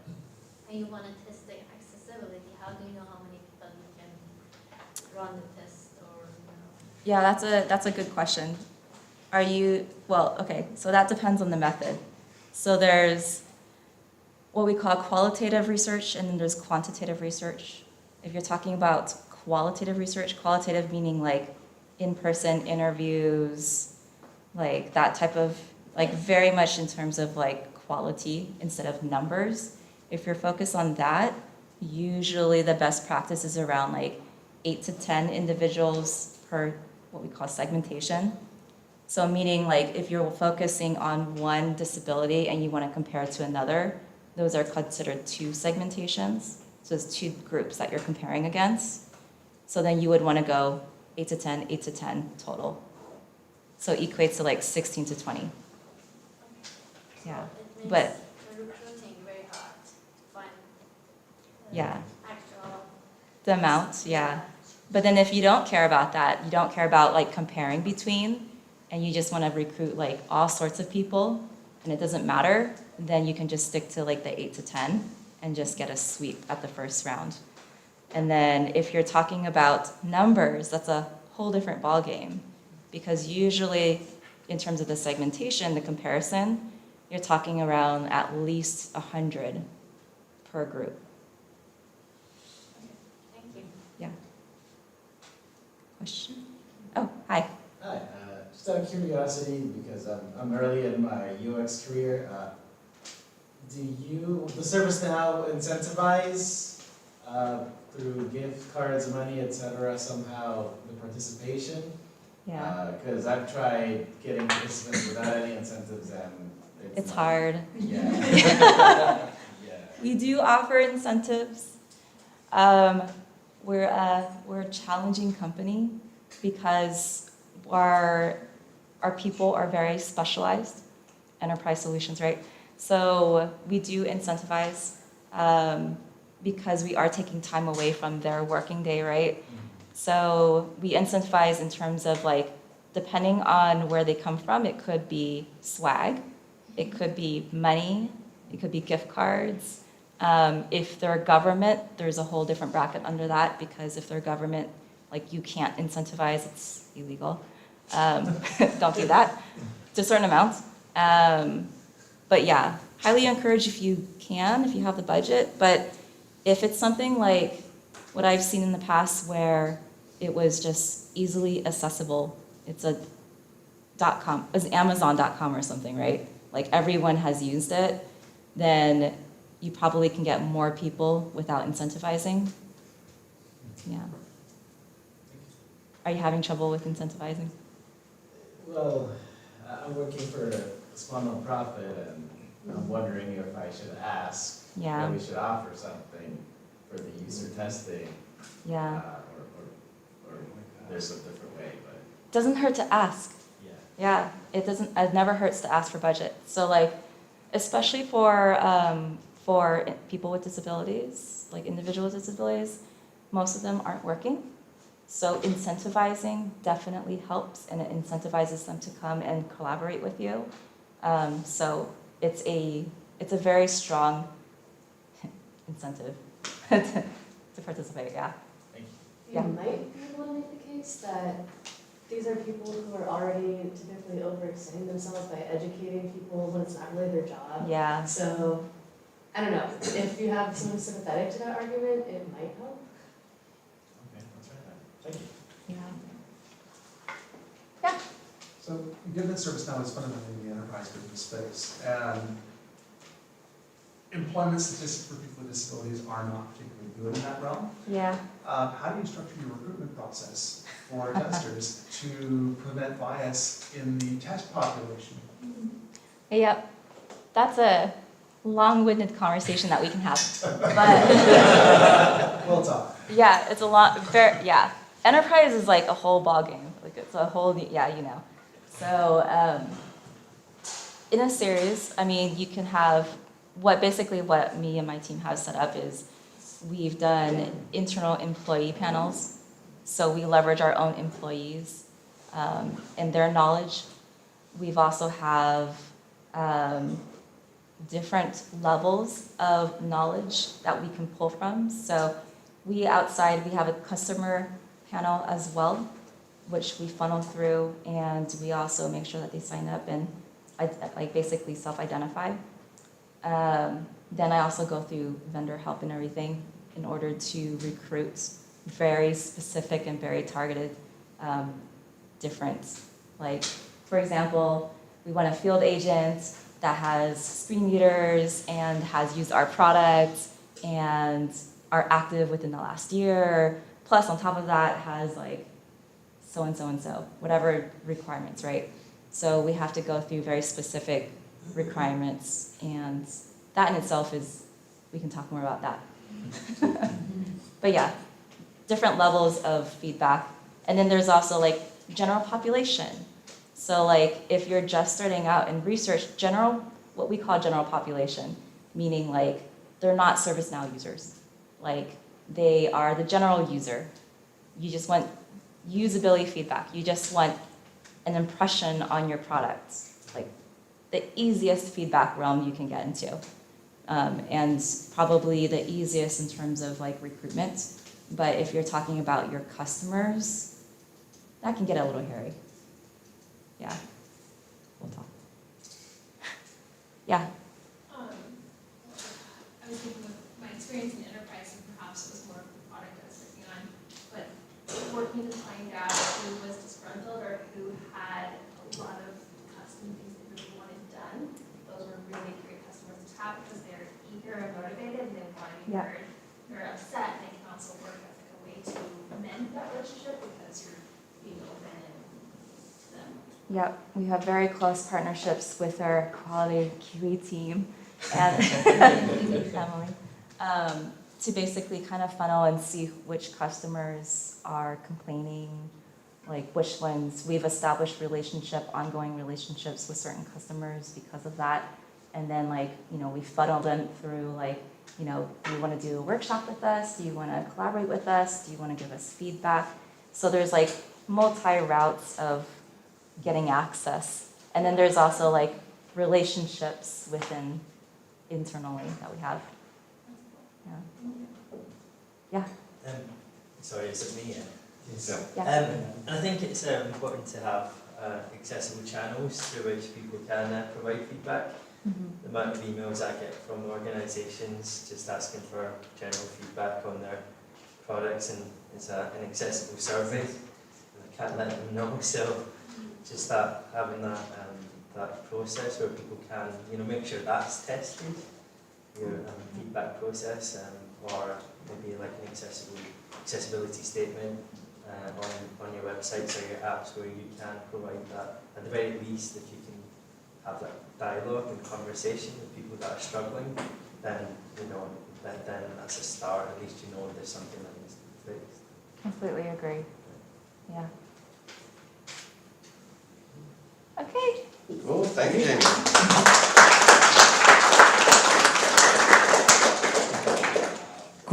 [SPEAKER 5] when you want to test the accessibility, how do you know how many people you can run the test or, you know?
[SPEAKER 9] Yeah, that's a good question. Okay, so that depends on the method. So there's what we call qualitative research, and then there's quantitative research. If you're talking about qualitative research, qualitative meaning like in-person interviews, like that type of, like very much in terms of like quality instead of numbers. If you're focused on that, usually the best practice is around like 8 to 10 individuals per what we call segmentation. So meaning like if you're focusing on one disability and you want to compare it to another, those are considered two segmentations. So it's two groups that you're comparing against. So then you would want to go 8 to 10, 8 to 10 total. So it equates to like 16 to 20. Yeah,
[SPEAKER 5] It
[SPEAKER 9] but
[SPEAKER 5] makes the recruiting very hard to find
[SPEAKER 9] yeah,
[SPEAKER 5] actual.
[SPEAKER 9] the amount, yeah. But then if you don't care about that, you don't care about like comparing between, and you just want to recruit like all sorts of people, and it doesn't matter, then you can just stick to like the 8 to 10 and just get a sweep at the first round. And then if you're talking about numbers, that's a whole different ballgame, because usually in terms of the segmentation, the comparison, you're talking around at least 100 per group.
[SPEAKER 5] Thank you.
[SPEAKER 9] Yeah. Question? Oh, hi.
[SPEAKER 6] Hi, just out of curiosity, because I'm early in my UX career, do the service now incentivize through gift cards, money, etc., somehow the participation?
[SPEAKER 9] Yeah.
[SPEAKER 6] Because I've tried getting participants without any incentives, and
[SPEAKER 9] It's
[SPEAKER 6] not-
[SPEAKER 9] hard.
[SPEAKER 6] Yeah. Yeah.
[SPEAKER 9] We do offer incentives. We're a challenging company because our people are very specialized, enterprise solutions, right? So we do incentivize because we are taking time away from their working day, right? So we incentivize in terms of like, depending on where they come from, it could be swag, it could be money, it could be gift cards. If they're government, there's a whole different bracket under that, because if they're government, like you can't incentivize, it's illegal. Don't do that to a certain amount. But yeah, highly encourage if you can, if you have the budget. But if it's something like what I've seen in the past where it was just easily accessible, it's a .com, it's Amazon.com or something, right? Like everyone has used it, then you probably can get more people without incentivizing. Yeah. Are you having trouble with incentivizing?
[SPEAKER 6] Well, I'm working for a small nonprofit, and I'm wondering if I should ask,
[SPEAKER 9] Yeah.
[SPEAKER 6] that we should offer something for the user testing,
[SPEAKER 9] Yeah.
[SPEAKER 6] or there's a different way, but
[SPEAKER 9] Doesn't hurt to ask.
[SPEAKER 6] yeah.
[SPEAKER 9] Yeah, it never hurts to ask for budget. So like, especially for people with disabilities, like individuals with disabilities, most of them aren't working. So incentivizing definitely helps, and it incentivizes them to come and collaborate with you. So it's a very strong incentive to participate, yeah.
[SPEAKER 6] Thank
[SPEAKER 2] You
[SPEAKER 9] Yeah.
[SPEAKER 2] might be able to make the case that these are people who are already typically overextending themselves by educating people when it's not really their job.
[SPEAKER 9] Yeah.
[SPEAKER 2] So, I don't know, if you have someone sympathetic to that argument, it might help.
[SPEAKER 6] Okay, that's right then. Thank you.
[SPEAKER 9] Yeah.
[SPEAKER 3] So given that ServiceNow is fundamentally the enterprise business space, and employment statistics for people with disabilities are not particularly good in that realm,
[SPEAKER 9] Yeah.
[SPEAKER 3] how do you structure your recruitment process for testers to prevent bias in the test population?
[SPEAKER 9] Yep. That's a long-winded conversation that we can have. But
[SPEAKER 3] Well, it's up.
[SPEAKER 9] yeah, it's a lot, yeah. Enterprise is like a whole ball game. Like it's a whole, yeah, you know. So in a series, I mean, you can have what me and my team have set up is we've done internal employee panels. So we leverage our own employees and their knowledge. We've also have different levels of knowledge that we can pull from. So we have a customer panel as well, which we funnel through, and we also make sure that they sign up and like basically self-identify. Then I also go through vendor help and everything in order to recruit very specific and very targeted different, like for example, we want a field agent that has screen readers and has used our product and are active within the last year, plus on top of that has like so and so and so, whatever requirements, right? So we have to go through very specific requirements, and that in itself is, we can talk more about that. But yeah, different levels of feedback. And then there's also like general population. So like if you're just starting out in research, what we call general population, meaning like they're not ServiceNow users. Like they are the general user. You just want usability feedback. You just want an impression on your product. Like the easiest feedback realm you can get into. And probably the easiest in terms of like recruitment. But if you're talking about your customers, that can get a little hairy. Yeah, we'll talk. Yeah.
[SPEAKER 8] I was thinking of my experience in enterprise, and perhaps it was more of the product I was working on, but working to find out who was disgruntled or who had a lot of custom things they really wanted done. Those were really great customers to have because they're eager and motivated and they want to be heard. They're upset, and they can also work as like a way to mend that relationship because you're being open and to them.
[SPEAKER 9] Yep, we have very close partnerships with our quality QE team and Emily to basically kind of funnel and see which customers are complaining, like which ones. We've established ongoing relationships with certain customers because of that. And then like, we funnel them through like, do you want to do a workshop with us? Do you want to collaborate with us? Do you want to give us feedback? So there's like multi-routes of getting access. And then there's also like relationships within internally that we have. Yeah.
[SPEAKER 4] Sorry, is it me? Yes.
[SPEAKER 9] Yeah.
[SPEAKER 4] And I think it's important to have accessible channels through which people can provide feedback. The amount of emails I get from organisations just asking for general feedback on their products, and it's an accessible survey. I can't let them know, so just having that process where people can, make sure that's tested, your feedback process, or maybe like an accessibility statement on your websites or your apps where you can provide that. At the very least, if you can have that dialogue and conversation with people that are struggling, then then that's a start. At least there's something that needs to be fixed.
[SPEAKER 9] Completely agree. Yeah. Okay.
[SPEAKER 1] Cool, thank you, Jamie.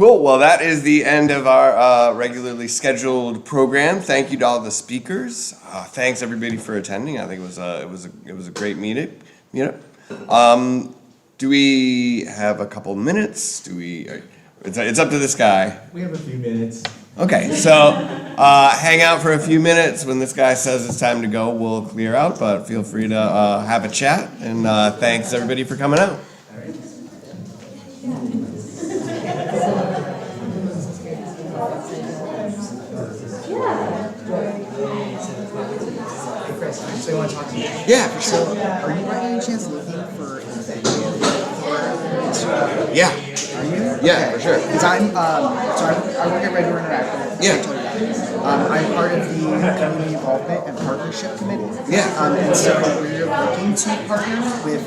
[SPEAKER 1] Cool. Well, that is the end of our regularly scheduled program. Thank you to all the speakers. Thanks everybody for attending. I think it was a great meetup. Do we have a couple minutes? It's up to this guy.
[SPEAKER 6] We have a few minutes.
[SPEAKER 1] Okay, so hang out for a few minutes. When this guy says it's time to go, we'll clear out, but feel free to have a chat. And thanks everybody for coming out.
[SPEAKER 12] So I want to talk to you.
[SPEAKER 1] Yeah, for
[SPEAKER 12] So, are you by any chance looking for an event?
[SPEAKER 1] Yeah.
[SPEAKER 12] Are you?
[SPEAKER 1] Yeah, for sure.
[SPEAKER 12] Because I'm, so I work at Regular Interactive.
[SPEAKER 1] Yeah.
[SPEAKER 12] I told you that. I'm part of the Community Involvement and Partnership Committee.
[SPEAKER 1] Yeah.
[SPEAKER 12] And so we're looking to partner with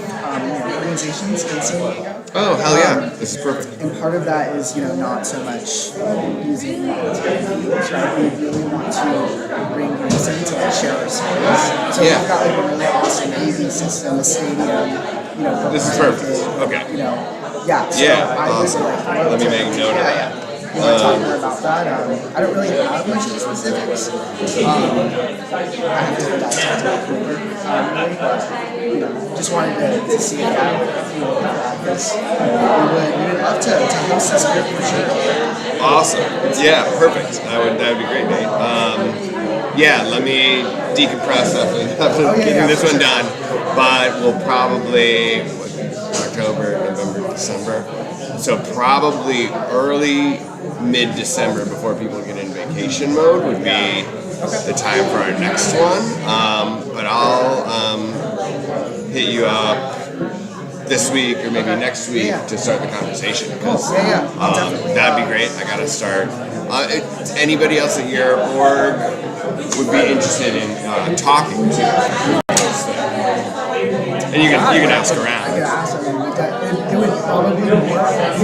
[SPEAKER 12] organizations in San Diego.
[SPEAKER 1] Oh, hell yeah. This is perfect.
[SPEAKER 12] And part of that is, not so much using technologies, right? We really want to bring reason to share our space. So
[SPEAKER 1] Yeah.
[SPEAKER 12] we've got like a really awesome AV system, a stadium,
[SPEAKER 1] This is perfect. Okay.
[SPEAKER 12] Yeah. So
[SPEAKER 1] Yeah,
[SPEAKER 12] I would
[SPEAKER 1] awesome.
[SPEAKER 12] like
[SPEAKER 1] Let me make a note of that.
[SPEAKER 12] we want to talk more about that. I don't really have much of the specifics. I have to put that really, but just wanted to see if that because we would love to host this group for sure.
[SPEAKER 1] Awesome. Yeah, perfect. That would be great, mate. Yeah, let me decompress after getting this one done. But we'll probably October, November, December. So probably early mid-December before people get in vacation mode would be the time for our next one. But I'll hit you up this week or maybe next week to start the conversation because that'd be great. I gotta start. Anybody else at your org would be interested in talking to? And you can ask around.
[SPEAKER 12] I could ask. It would probably be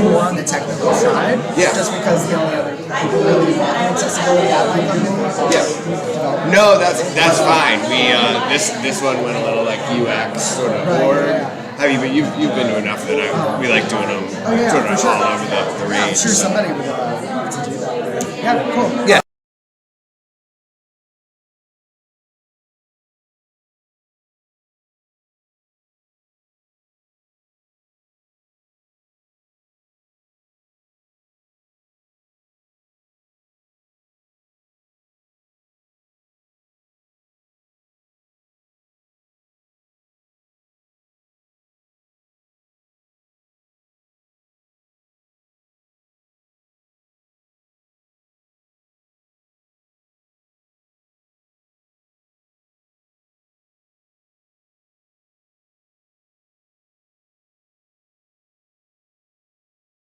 [SPEAKER 12] more on the technical side.
[SPEAKER 1] Yeah.
[SPEAKER 12] Just because the only other people really want accessibility at my company.
[SPEAKER 1] Yeah. No, that's fine. We this one went a little like UX sort of board. You've been to enough that we like doing them sort of all over the range.
[SPEAKER 12] I'm sure somebody would love to do that. Yeah, cool.
[SPEAKER 1] Yeah,